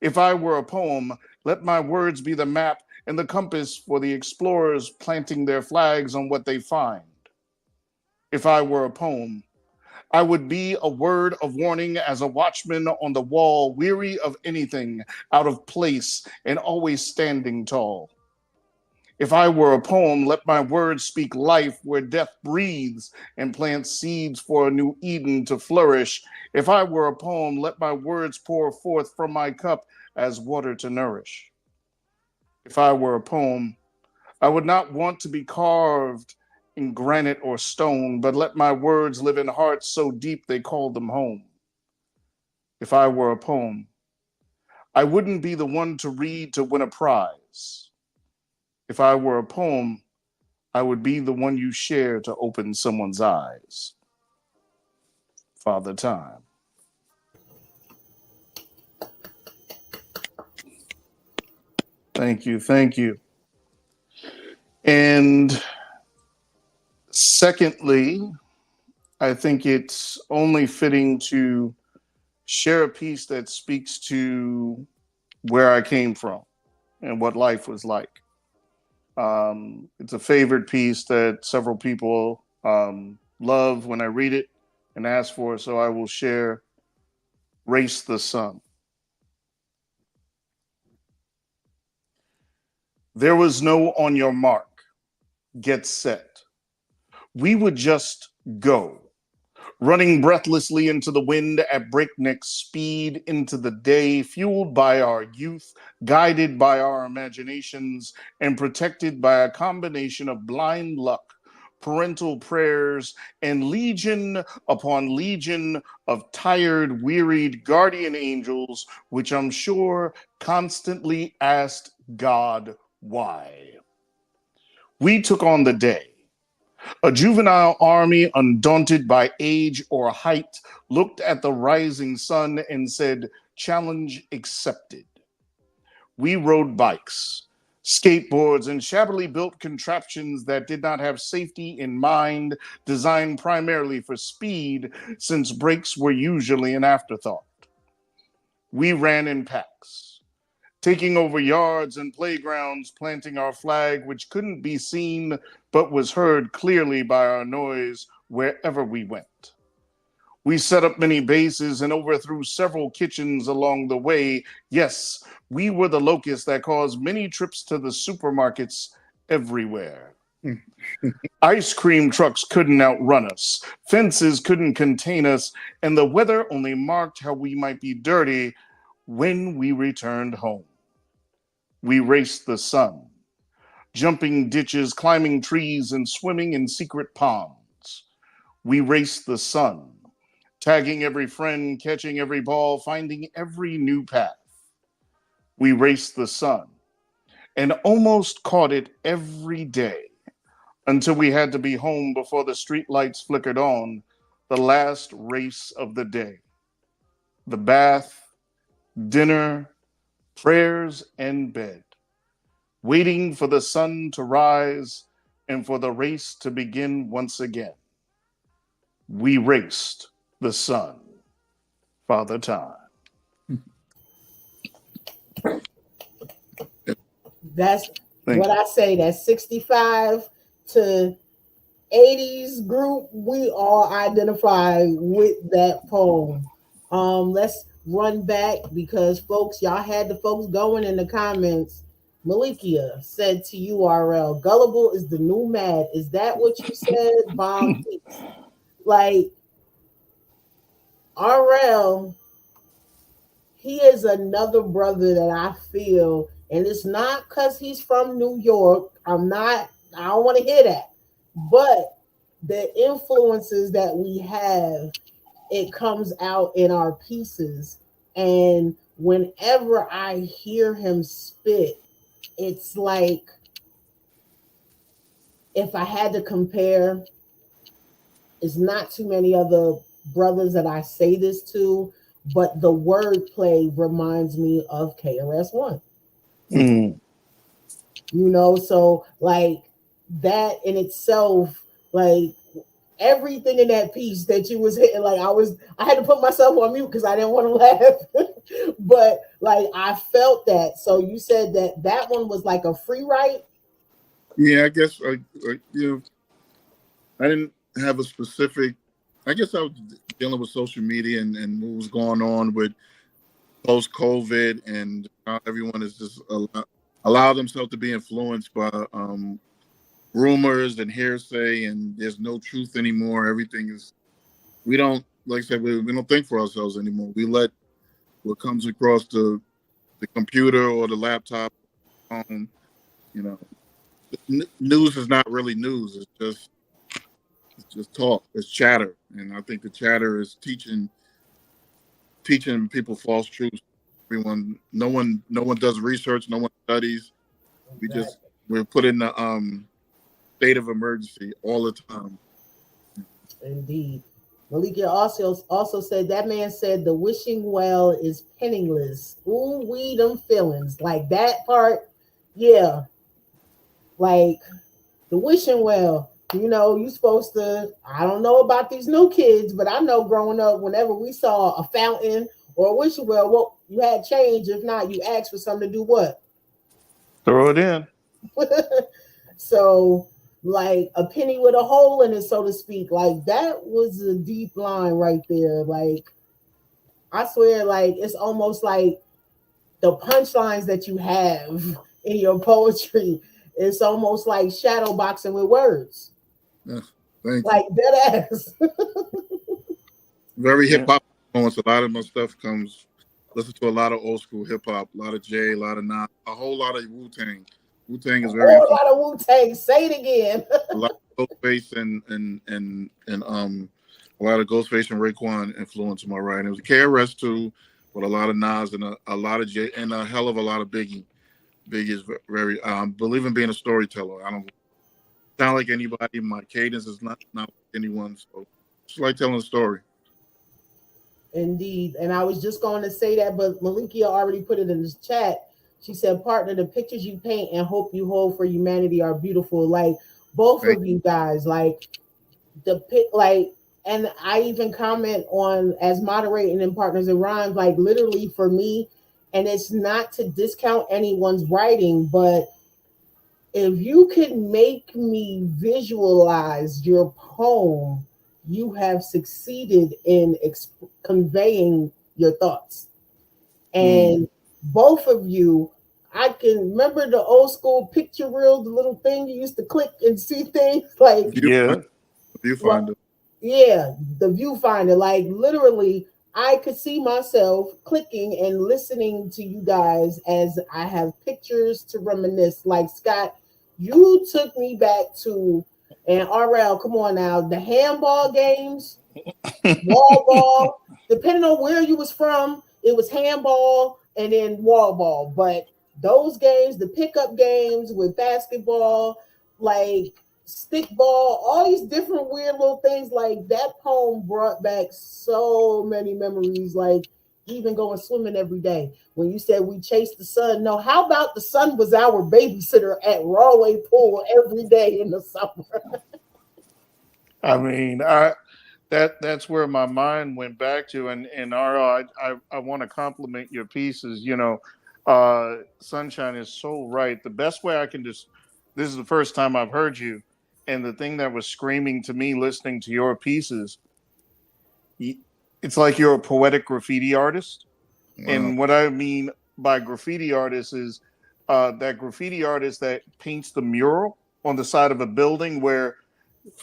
If I were a poem, let my words be the map and the compass for the explorers planting their flags on what they find. If I were a poem, I would be a word of warning as a watchman on the wall, weary of anything out of place and always standing tall. If I were a poem, let my words speak life where death breathes and plant seeds for a new Eden to flourish. If I were a poem, let my words pour forth from my cup as water to nourish. If I were a poem, I would not want to be carved in granite or stone, but let my words live in hearts so deep they call them home. If I were a poem, I wouldn't be the one to read to win a prize. If I were a poem, I would be the one you share to open someone's eyes. Father Time. Thank you, thank you. And secondly, I think it's only fitting to share a piece that speaks to where I came from and what life was like. It's a favorite piece that several people love when I read it and ask for it, so I will share Race the Sun. There was no on your mark, get set. We would just go, running breathlessly into the wind at breakneck speed into the day, fueled by our youth, guided by our imaginations, and protected by a combination of blind luck, parental prayers, and legion upon legion of tired, wearied guardian angels, which I'm sure constantly asked God why. We took on the day. A juvenile army, undaunted by age or height, looked at the rising sun and said, challenge accepted. We rode bikes, skateboards, and shabbily built contraptions that did not have safety in mind, designed primarily for speed, since brakes were usually an afterthought. We ran in packs, taking over yards and playgrounds, planting our flag, which couldn't be seen but was heard clearly by our noise wherever we went. We set up many bases and overthrew several kitchens along the way. Yes, we were the locusts that caused many trips to the supermarkets everywhere. Ice cream trucks couldn't outrun us, fences couldn't contain us, and the weather only marked how we might be dirty when we returned home. We raced the sun, jumping ditches, climbing trees, and swimming in secret ponds. We raced the sun, tagging every friend, catching every ball, finding every new path. We raced the sun and almost caught it every day until we had to be home before the street lights flickered on, the last race of the day. The bath, dinner, prayers, and bed, waiting for the sun to rise and for the race to begin once again. We raced the sun. Father Time. That's Thank what you. I say. That 65 to 80s group, we all identify with that poem. Let's run back because folks, y'all had the folks going in the comments. Malikia said to URL, gullible is the new mad. Is that what you said? Bomb Peaks. Like RL, he is another brother that I feel, and it's not because he's from New York. I don't want to hear that. But the influences that we have it comes out in our pieces. And whenever I hear him spit, it's like, if I had to compare, it's not too many other brothers that I say this to, but the wordplay reminds me of KRS-One. Mm. You know, so like that in itself, like everything in that piece that you was hitting, like I had to put myself on mute because I didn't want to laugh. But like I felt that. So you said that one was like a free write? Yeah, I guess I didn't have a specific. I guess I was dealing with social media and what was going on with post COVID, and everyone is just allow themselves to be influenced by rumors and hearsay, and there's no truth anymore. Everything is, we don't, like I said, we don't think for ourselves anymore. We let what comes across the computer or the laptop, phone, you know. News is not really news. It's just talk. It's chatter, and I think the chatter is teaching people false truths. No one does research. No one studies. We're put in the state of emergency all the time. Indeed. Malika also said that man said the wishing well is penniless. Ooh, we them feelings. Like that part, yeah. Like the wishing well, you know, you supposed to, I don't know about these new kids, but I know growing up, whenever we saw a fountain or a wishing well, well, you had change. If not, you asked for something to do what? Throw it in. So like a penny with a hole in it, so to speak. Like that was a deep line right there. Like I swear, like it's almost like the punchlines that you have in your poetry. It's almost like shadow boxing with words. Yeah, thank like you. Dead ass. Very hip hop influence. A lot of my stuff comes. Listen to a lot of old school hip hop, a lot of Jay, a lot of Nas, a whole lot of Wu Tang. Wu Tang is very. A lot of Wu Tang. Say it again. A lot of Ghostface and a lot of Ghostface and Raekwon influence my writing. It was KRS too, but a lot of Nas and a lot of Jay and a hell of a lot of Biggie. Biggie is very believe in being a storyteller. I don't sound like anybody. My cadence is not like anyone. So just like telling a story. Indeed. And I was just going to say that, but Malikia already put it in the chat. She said, partner, the pictures you paint and hope you hold for humanity are beautiful. Like both of you guys, like the pic, like, and I even comment on as moderating in Partners in Rhymes, like literally for me, and it's not to discount anyone's writing, but if you could make me visualize your poem, you have succeeded in conveying your thoughts. And both of you, I can remember the old school picture reel, the little thing you used to click and see things like viewfinder. Yeah, the viewfinder. Like literally, I could see myself clicking and listening to you guys as I have pictures to reminisce. Like Scott, you took me back to, and RL, come on now, the handball games, wall ball, depending on where you was from, it was handball and then wall ball. But those games, the pickup games with basketball, like stickball, all these different weird little things, like that poem brought back so many memories, like even going swimming every day. When you said we chased the sun, no, how about the sun was our babysitter at Rawway Pool every day in the summer? I mean, that's where my mind went back to, and RL, I want to compliment your pieces. You know, Sunshine is so right. The best way I can this is the first time I've heard you, and the thing that was screaming to me listening to your pieces, it's like you're a poetic graffiti artist. Wow. And what I mean by graffiti artist is that graffiti artist that paints the mural on the side of a building where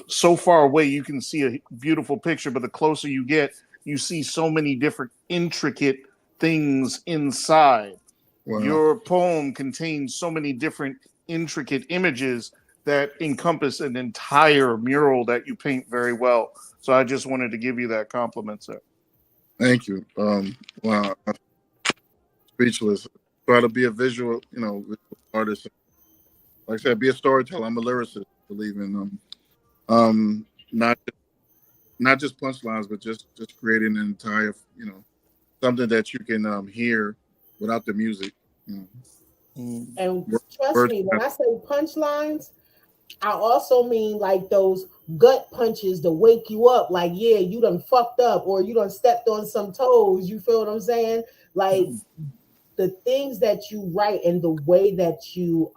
so far away you can see a beautiful picture, but the closer you get, you see so many different intricate things inside. Wow. Your poem contains so many different intricate images that encompass an entire mural that you paint very well. So I just wanted to give you that compliment, sir. Thank you. Wow, I'm speechless. Try to be a visual, visual artist. Like I said, be a storyteller. I'm a lyricist. Believe in not just punchlines, but just creating an entire, something that you can hear without the music. And trust me, when I say punchlines, I also mean like those gut punches to wake you up, like, yeah, you done fucked up or you done stepped on some toes. You feel what I'm saying? Like the things that you write and the way that you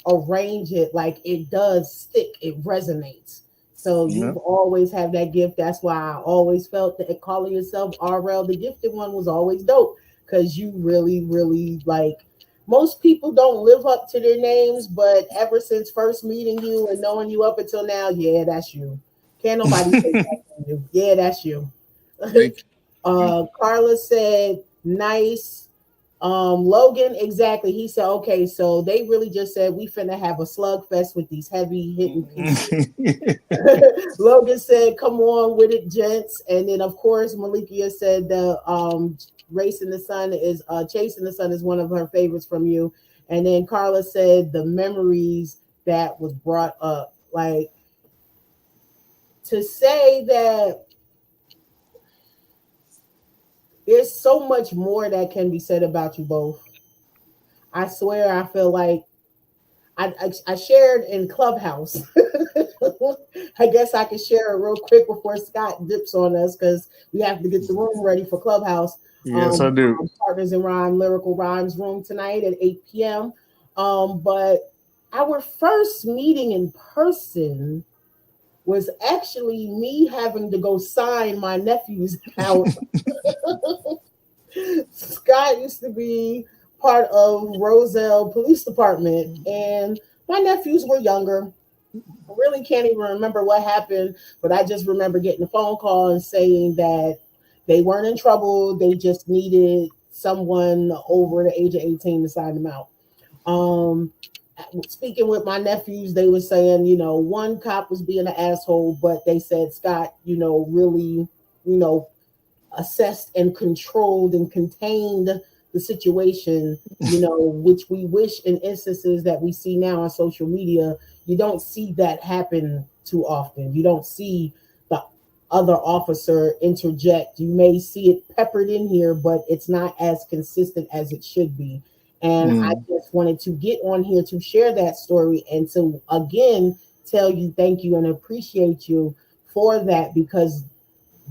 arrange it, like it does stick, it resonates. So you've always had that gift. That's why I always felt that calling yourself RL the gifted one was always dope, because you really, really, like, most people don't live up to their names, but ever since first meeting you and knowing you up until now, yeah, that's you. Can't nobody say that from you. Yeah, that's you. Carla said, nice. Logan, exactly. He said, okay, so they really just said we finna have a slugfest with these heavy hitting pieces. Logan said, come on with it, gents. And then of course Malikia said the Racing the Sun is Chasing the Sun is one of her favorites from you. And then Carla said the memories that was brought up. Like, to say that there's so much more that can be said about you both. I swear, I feel like I shared in Clubhouse. I guess I can share it real quick before Scott dips on us, because we have to get the room ready for Clubhouse. Yes, I do. Partners in Rhyme, Lyrical Rhymes room tonight at 8 p.m. But our first meeting in person was actually me having to go sign my nephews out. Scott used to be part of Roselle Police Department, and my nephews were younger. I really can't even remember what happened, but I just remember getting a phone call and saying that they weren't in trouble. They just needed someone over the age of 18 to sign them out. Speaking with my nephews, they were saying, one cop was being an asshole, but they said Scott, really, assessed and controlled and contained the situation, which we wish in instances that we see now on social media, you don't see that happen too often. You don't see the other officer interject. You may see it peppered in here, but it's not as consistent as it should be. And I just wanted to get on here to share that story and to, again, tell you thank you and appreciate you for that, because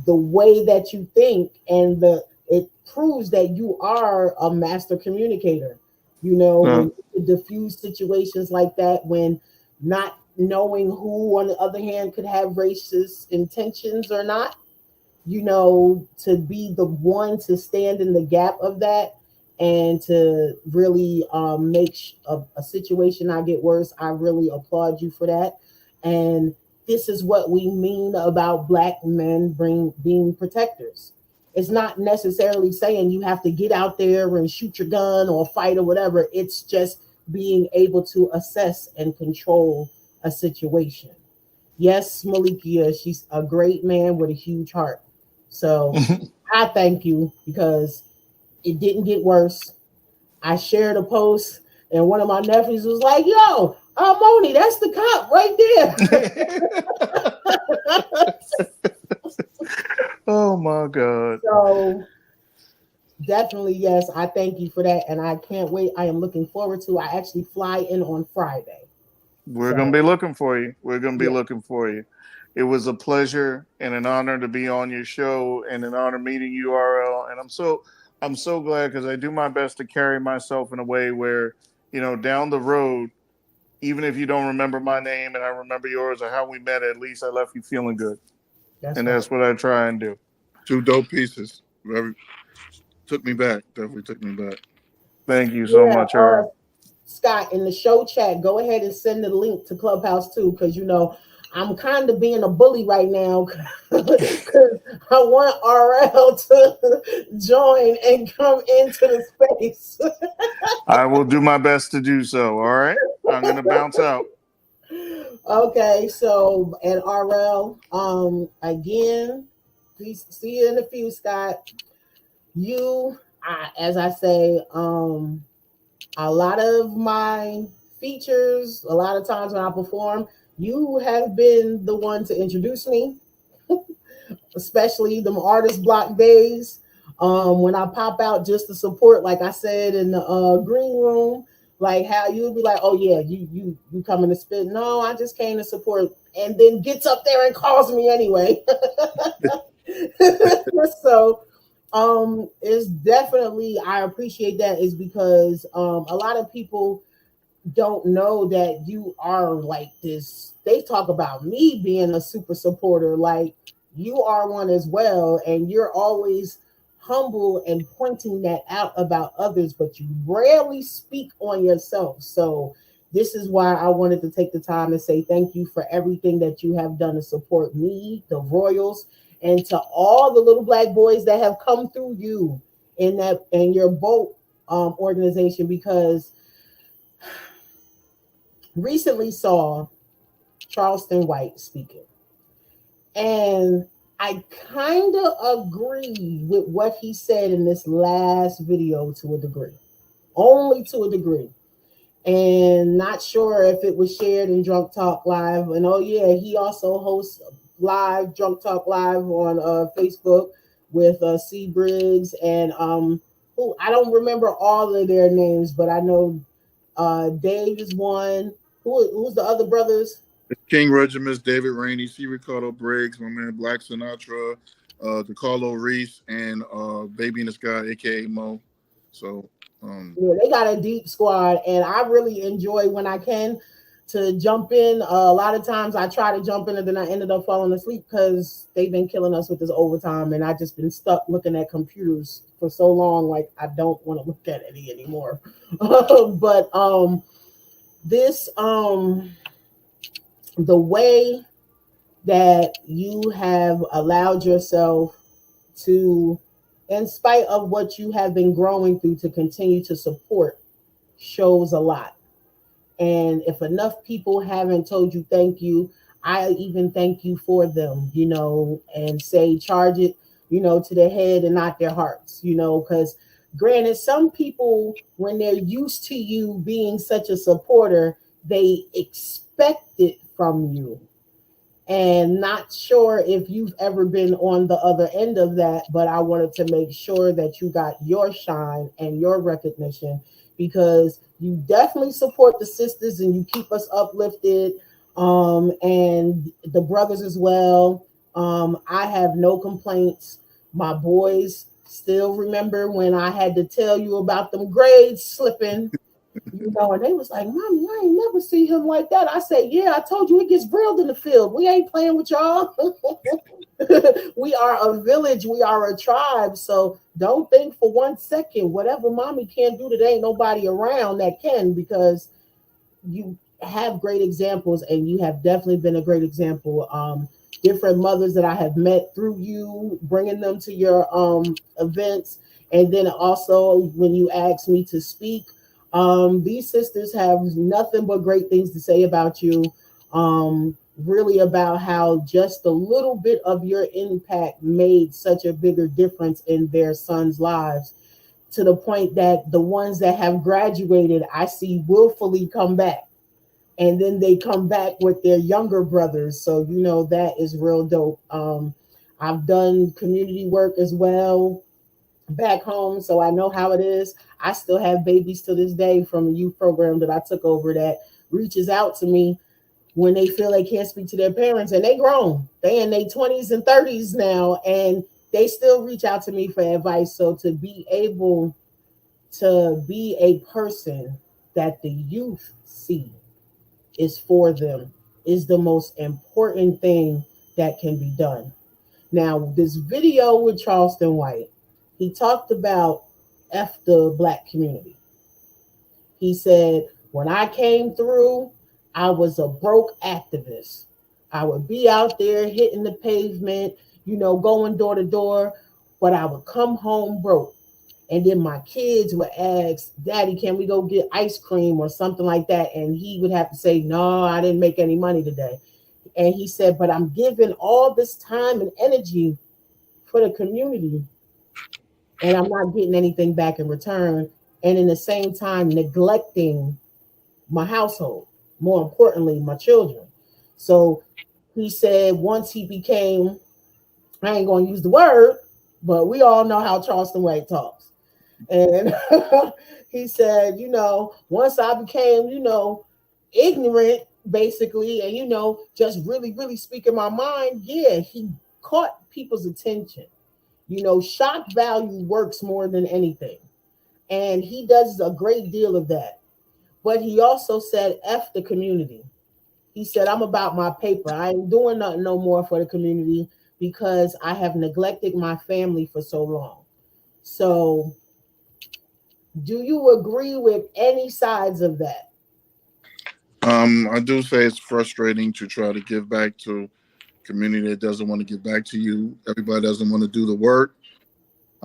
the way that you think and it proves that you are a master communicator. When you diffuse situations like that, when not knowing who, on the other hand, could have racist intentions or not, to be the one to stand in the gap of that and to really make a situation not get worse. I really applaud you for that. And this is what we mean about Black men being protectors. It's not necessarily saying you have to get out there and shoot your gun or fight or whatever. It's just being able to assess and control a situation. Yes, Malikia, she's a great man with a huge heart. So I thank you, because it didn't get worse. I shared a post and one of my nephews was like, yo, Moni, that's the cop right there. Oh my God. So definitely, yes, I thank you for that. And I can't wait. I am looking forward to, I actually fly in on Friday. We're going to be looking for you. We're going to be looking for you. It was a pleasure and an honor to be on your show, and an honor meeting you, RL. And I'm so glad, because I do my best to carry myself in a way where, down the road, even if you don't remember my name and I remember yours or how we met, at least I left you feeling good. That's what I try and do. 2 dope pieces. Took me back. Definitely took me back. Thank you so much, RL. Scott, in the show chat, go ahead and send the link to Clubhouse too, because I'm kind of being a bully right now, because I want RL to join and come into the space. I will do my best to do so. All right, I'm gonna bounce out. Okay, so and RL, again, please see you in a few, Scott. As I say, a lot of my features, a lot of times when I perform, you have been the one to introduce me, especially them artist block days. When I pop out just to support, like I said in the green room, like how you'd be like, oh yeah, you coming to spit? No, I just came to support, and then gets up there and calls me anyway. So it's definitely, I appreciate that, is because a lot of people don't know that you are like this. They talk about me being a super supporter, like you are one as well, and you're always humble and pointing that out about others, but you rarely speak on yourself. So this is why I wanted to take the time to say thank you for everything that you have done to support me, the Royals, and to all the little black boys that have come through you in that and your boat organization, because recently saw Charleston White speaking, and I kind of agree with what he said in this last video to a degree, only to a degree. And not sure if it was shared in Drunk Talk Live. And oh yeah, he also hosts live Drunk Talk Live on Facebook with C Briggs and who I don't remember all of their names, but I know Dave is one. Who's the other brothers? King Regiments, David Rainey, C. Ricardo Briggs, my man Black Sinatra, DeCarlo Reese, and Baby in the Sky, aka Mo. So yeah, they got a deep squad, and I really enjoy when I can to jump in. A lot of times I try to jump in, and then I ended up falling asleep because they've been killing us with this overtime, and I just been stuck looking at computers for so long, like I don't want to look at any anymore. But this the way that you have allowed yourself to, in spite of what you have been growing through, to continue to support shows a lot. And if enough people haven't told you thank you, I even thank you for them, and say charge it, to their head and not their hearts, because granted, some people, when they're used to you being such a supporter, they expect it from you. And not sure if you've ever been on the other end of that, but I wanted to make sure that you got your shine and your recognition, because you definitely support the sisters and you keep us uplifted, and the brothers as well. I have no complaints. My boys still remember when I had to tell you about them grades slipping. And they was like, Mommy, I ain't never see him like that. I said, yeah, I told you it gets grilled in the field. We ain't playing with y'all. We are a village. We are a tribe. So don't think for 1 second, whatever Mommy can't do today, ain't nobody around that can, because you have great examples, and you have definitely been a great example. Different mothers that I have met through you, bringing them to your events. And then also when you asked me to speak, these sisters have nothing but great things to say about you. Really about how just a little bit of your impact made such a bigger difference in their sons' lives, to the point that the ones that have graduated, I see willfully come back. And then they come back with their younger brothers. So, that is real dope. I've done community work as well back home, so I know how it is. I still have babies to this day from a youth program that I took over that reaches out to me when they feel they can't speak to their parents, and they grown. They in their 20s and 30s now, and they still reach out to me for advice. So to be able to be a person that the youth see is for them is the most important thing that can be done. Now, this video with Charleston White, he talked about F the black community. He said, when I came through, I was a broke activist. I would be out there hitting the pavement, going door to door, but I would come home broke. And then my kids would ask, Daddy, can we go get ice cream or something like that? And he would have to say, no, I didn't make any money today. And he said, but I'm giving all this time and energy for the community, and I'm not getting anything back in return. And in the same time, neglecting my household, more importantly, my children. So he said once he became, I ain't going to use the word, but we all know how Charleston White talks. And he said, once I became, ignorant, basically, and, just really, really speaking my mind, yeah, he caught people's attention. Shock value works more than anything. And he does a great deal of that. But he also said, F the community. He said, I'm about my paper. I ain't doing nothing no more for the community because I have neglected my family for so long. So, do you agree with any sides of that? I do say it's frustrating to try to give back to community that doesn't want to give back to you. Everybody doesn't want to do the work.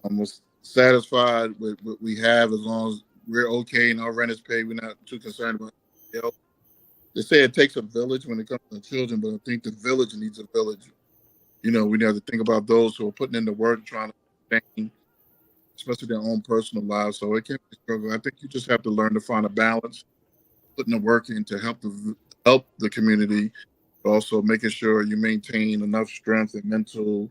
I'm satisfied with what we have as long as we're okay and our rent is paid. We're not too concerned about health. They say it takes a village when it comes to children, but I think the village needs a village. We have to think about those who are putting in the work, trying to sustain, especially their own personal lives. So it can be a struggle. I think you just have to learn to find a balance, putting the work in to help the community, but also making sure you maintain enough strength and mental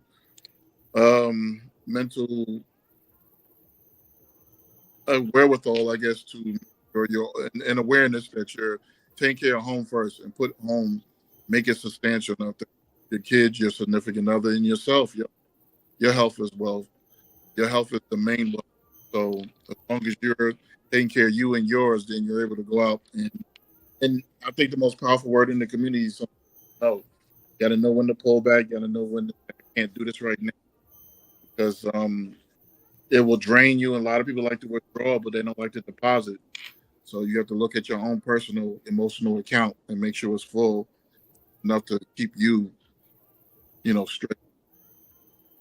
wherewithal, I guess, to or your and awareness that you're taking care of home first and put home, make it substantial enough that your kids, your significant other, and yourself, your health as well. Your health is the main one. So as long as you're taking care of you and yours, then you're able to go out and I think the most powerful word in the community is know. You got to know when to pull back. You got to know when I can't do this right now because it will drain you. And a lot of people like to withdraw, but they don't like to deposit. So you have to look at your own personal emotional account and make sure it's full enough to keep you, straight.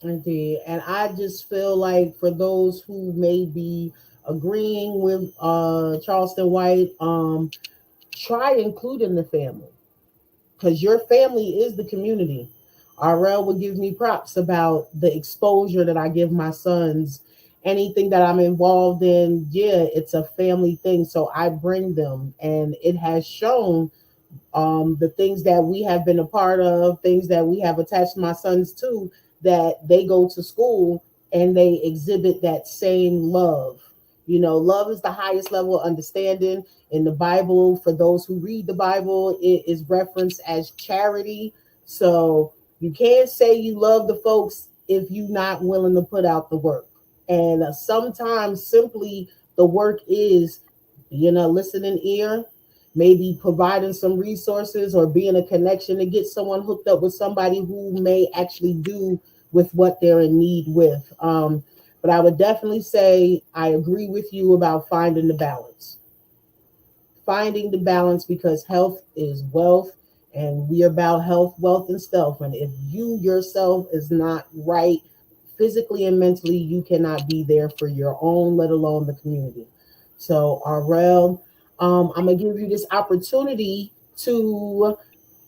Indeed. And I just feel like for those who may be agreeing with Charleston White, try including the family because your family is the community. RL would give me props about the exposure that I give my sons. Anything that I'm involved in, yeah, it's a family thing. So I bring them, and it has shown the things that we have been a part of, things that we have attached my sons to, that they go to school and they exhibit that same love. Love is the highest level of understanding. In the Bible, for those who read the Bible, it is referenced as charity. So you can't say you love the folks if you're not willing to put out the work. And sometimes simply the work is being a listening ear, maybe providing some resources or being a connection to get someone hooked up with somebody who may actually do with what they're in need with. But I would definitely say I agree with you about finding the balance. Finding the balance because health is wealth and we are about health, wealth, and stealth. And if you yourself is not right physically and mentally, you cannot be there for your own, let alone the community. So, RL, I'm going to give you this opportunity to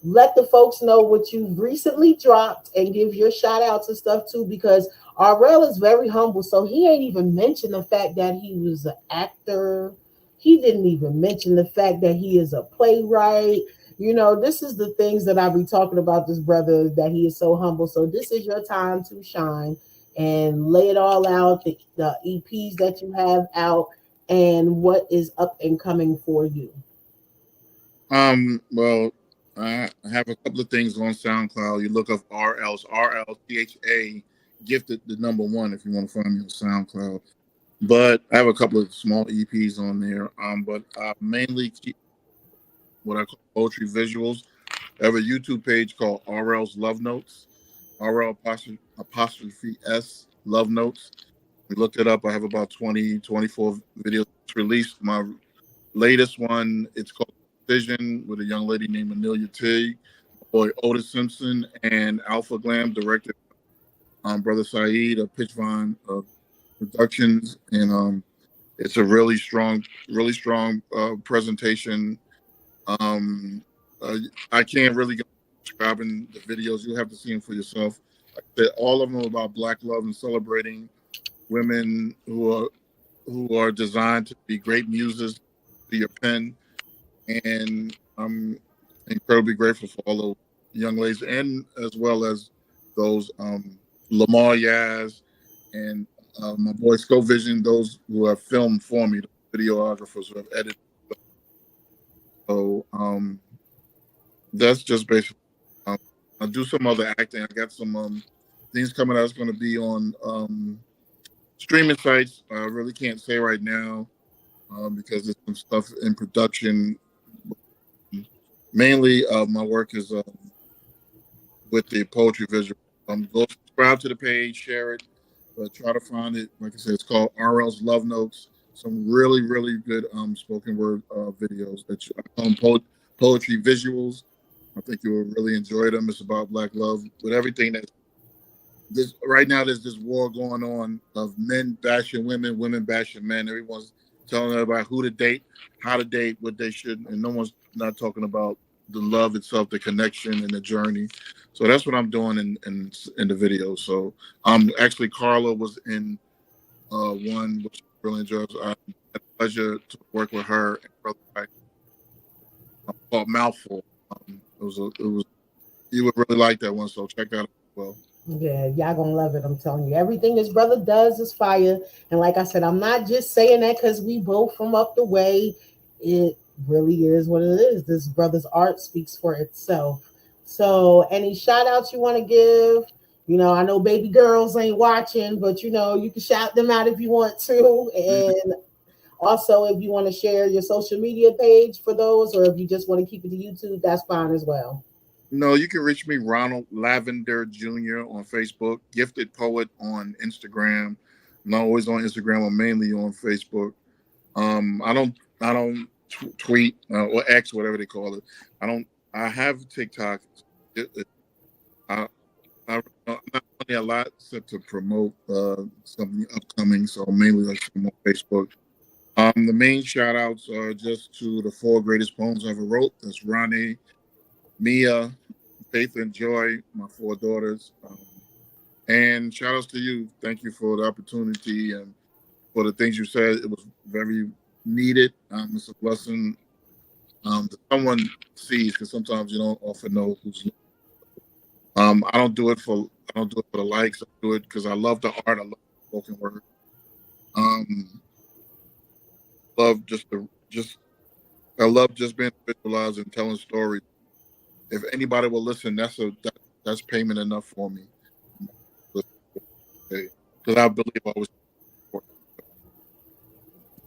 let the folks know what you've recently dropped and give your shout outs and stuff too, because RL is very humble. So he ain't even mentioned the fact that he was an actor. He didn't even mention the fact that he is a playwright. This is the things that I be talking about this brother, that he is so humble. So this is your time to shine and lay it all out, the EPs that you have out and what is up and coming for you. Well, I have a couple of things on SoundCloud. You look up RLTHA Gifted the number one if you want to find me on SoundCloud. But I have a couple of small EPs on there. But I mainly keep what I call poetry visuals. I have a YouTube page called RL's Love Notes. RL apostrophe S Love Notes. We looked it up. I have about 24 videos released. My latest one, it's called Vision, with a young lady named Amelia Teague, boy Otis Simpson, and Alpha Glam, directed Brother Saeed of Pitchvine Productions, and it's a really strong presentation. Um, I can't really go describing the videos. You'll have to see them for yourself. Like I said, all of them are about Black love and celebrating women who are designed to be great muses to your pen. And I'm incredibly grateful for all those young ladies, and as well as those Lamar Yaz and my boy Scope Vision, those who have filmed for me, the videographers who have edited. So that's just basically. I'll do some other acting. I got some things coming out. It's going to be on streaming sites. I really can't say right now because there's some stuff in production. Mainly, my work is with the poetry visual. Go subscribe to the page, share it, but try to find it. Like I said, it's called RL's Love Notes. Some really, really good spoken word videos that I call them poetry visuals. I think you will really enjoy them. It's about Black love with everything that this right now. There's this war going on of men bashing women, women bashing men. Everyone's telling everybody who to date, how to date, what they should, and no one's not talking about the love itself, the connection, and the journey. So that's what I'm doing in the video. So actually Carla was in one which I really enjoyed. I had the pleasure to work with her and brother called Mouthful. It was you would really like that one, so check that out as well. Yeah, y'all gonna love it. I'm telling you, everything this brother does is fire. And like I said, I'm not just saying that because we both from up the way. It really is what it is. This brother's art speaks for itself. So, any shout outs you want to give? You know, I know baby girls ain't watching, but you know, you can shout them out if you want to. And also, if you want to share your social media page for those, or if you just want to keep it to YouTube, that's fine as well. No, you can reach me, Ronald Lavender Jr. on Facebook, Gifted Poet on Instagram. I'm not always on Instagram. I'm mainly on Facebook. I don't tweet or X, whatever they call it. I have TikTok. I'm not only a lot set to promote something upcoming, so mainly like on Facebook. The main shout outs are just to the 4 greatest poems I ever wrote. That's Ronnie, Mia, Faith, and Joy, my 4 daughters. And shout outs to you. Thank you for the opportunity and for the things you said. It was very needed. It's a blessing that someone sees, because sometimes you don't often know who's. I don't do it for the likes. I do it because I love the art. I love the spoken word. I love just being visualized and telling stories. If anybody will listen, that's payment enough for me. Because I believe I was.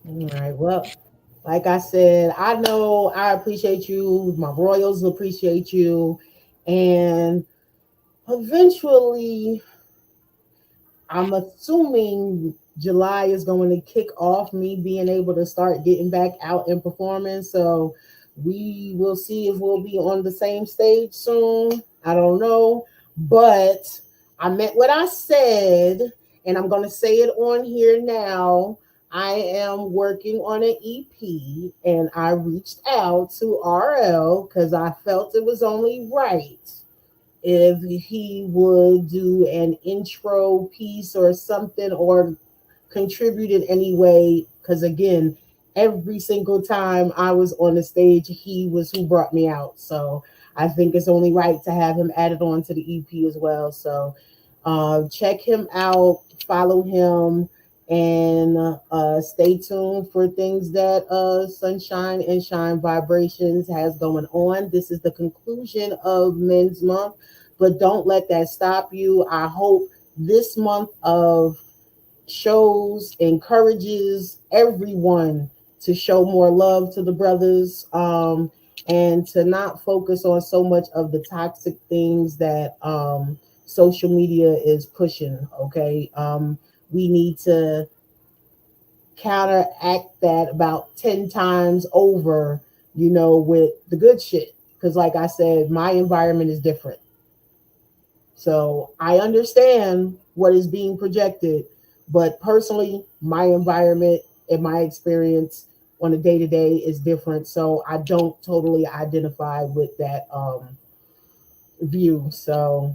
All right. Well, like I said, I know I appreciate you. My Royals appreciate you. And eventually, I'm assuming July is going to kick off me being able to start getting back out and performing. So we will see if we'll be on the same stage soon. I don't know. But I meant what I said, and I'm going to say it on here now. I am working on an EP, and I reached out to RL because I felt it was only right if he would do an intro piece or something, or contribute in any way. Because again, every single time I was on the stage, he was who brought me out. So I think it's only right to have him added on to the EP as well. So check him out, follow him, and stay tuned for things that Sunshine and Shine Vibrations has going on. This is the conclusion of Men's Month, but don't let that stop you. I hope this month of shows encourages everyone to show more love to the brothers, and to not focus on so much of the toxic things that social media is pushing. Okay. We need to counteract that about 10 times over, with the good shit. Because like I said, my environment is different. So I understand what is being projected, But personally, my environment and my experience on a day-to-day is different. So I don't totally identify with that view. So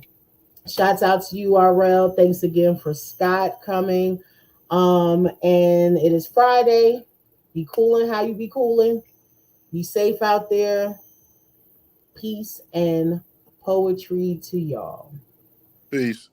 shouts out to URL. Thanks again for Scott coming. And it is Friday. Be cooling how you be cooling. Be safe out there. Peace and poetry to y'all. Peace.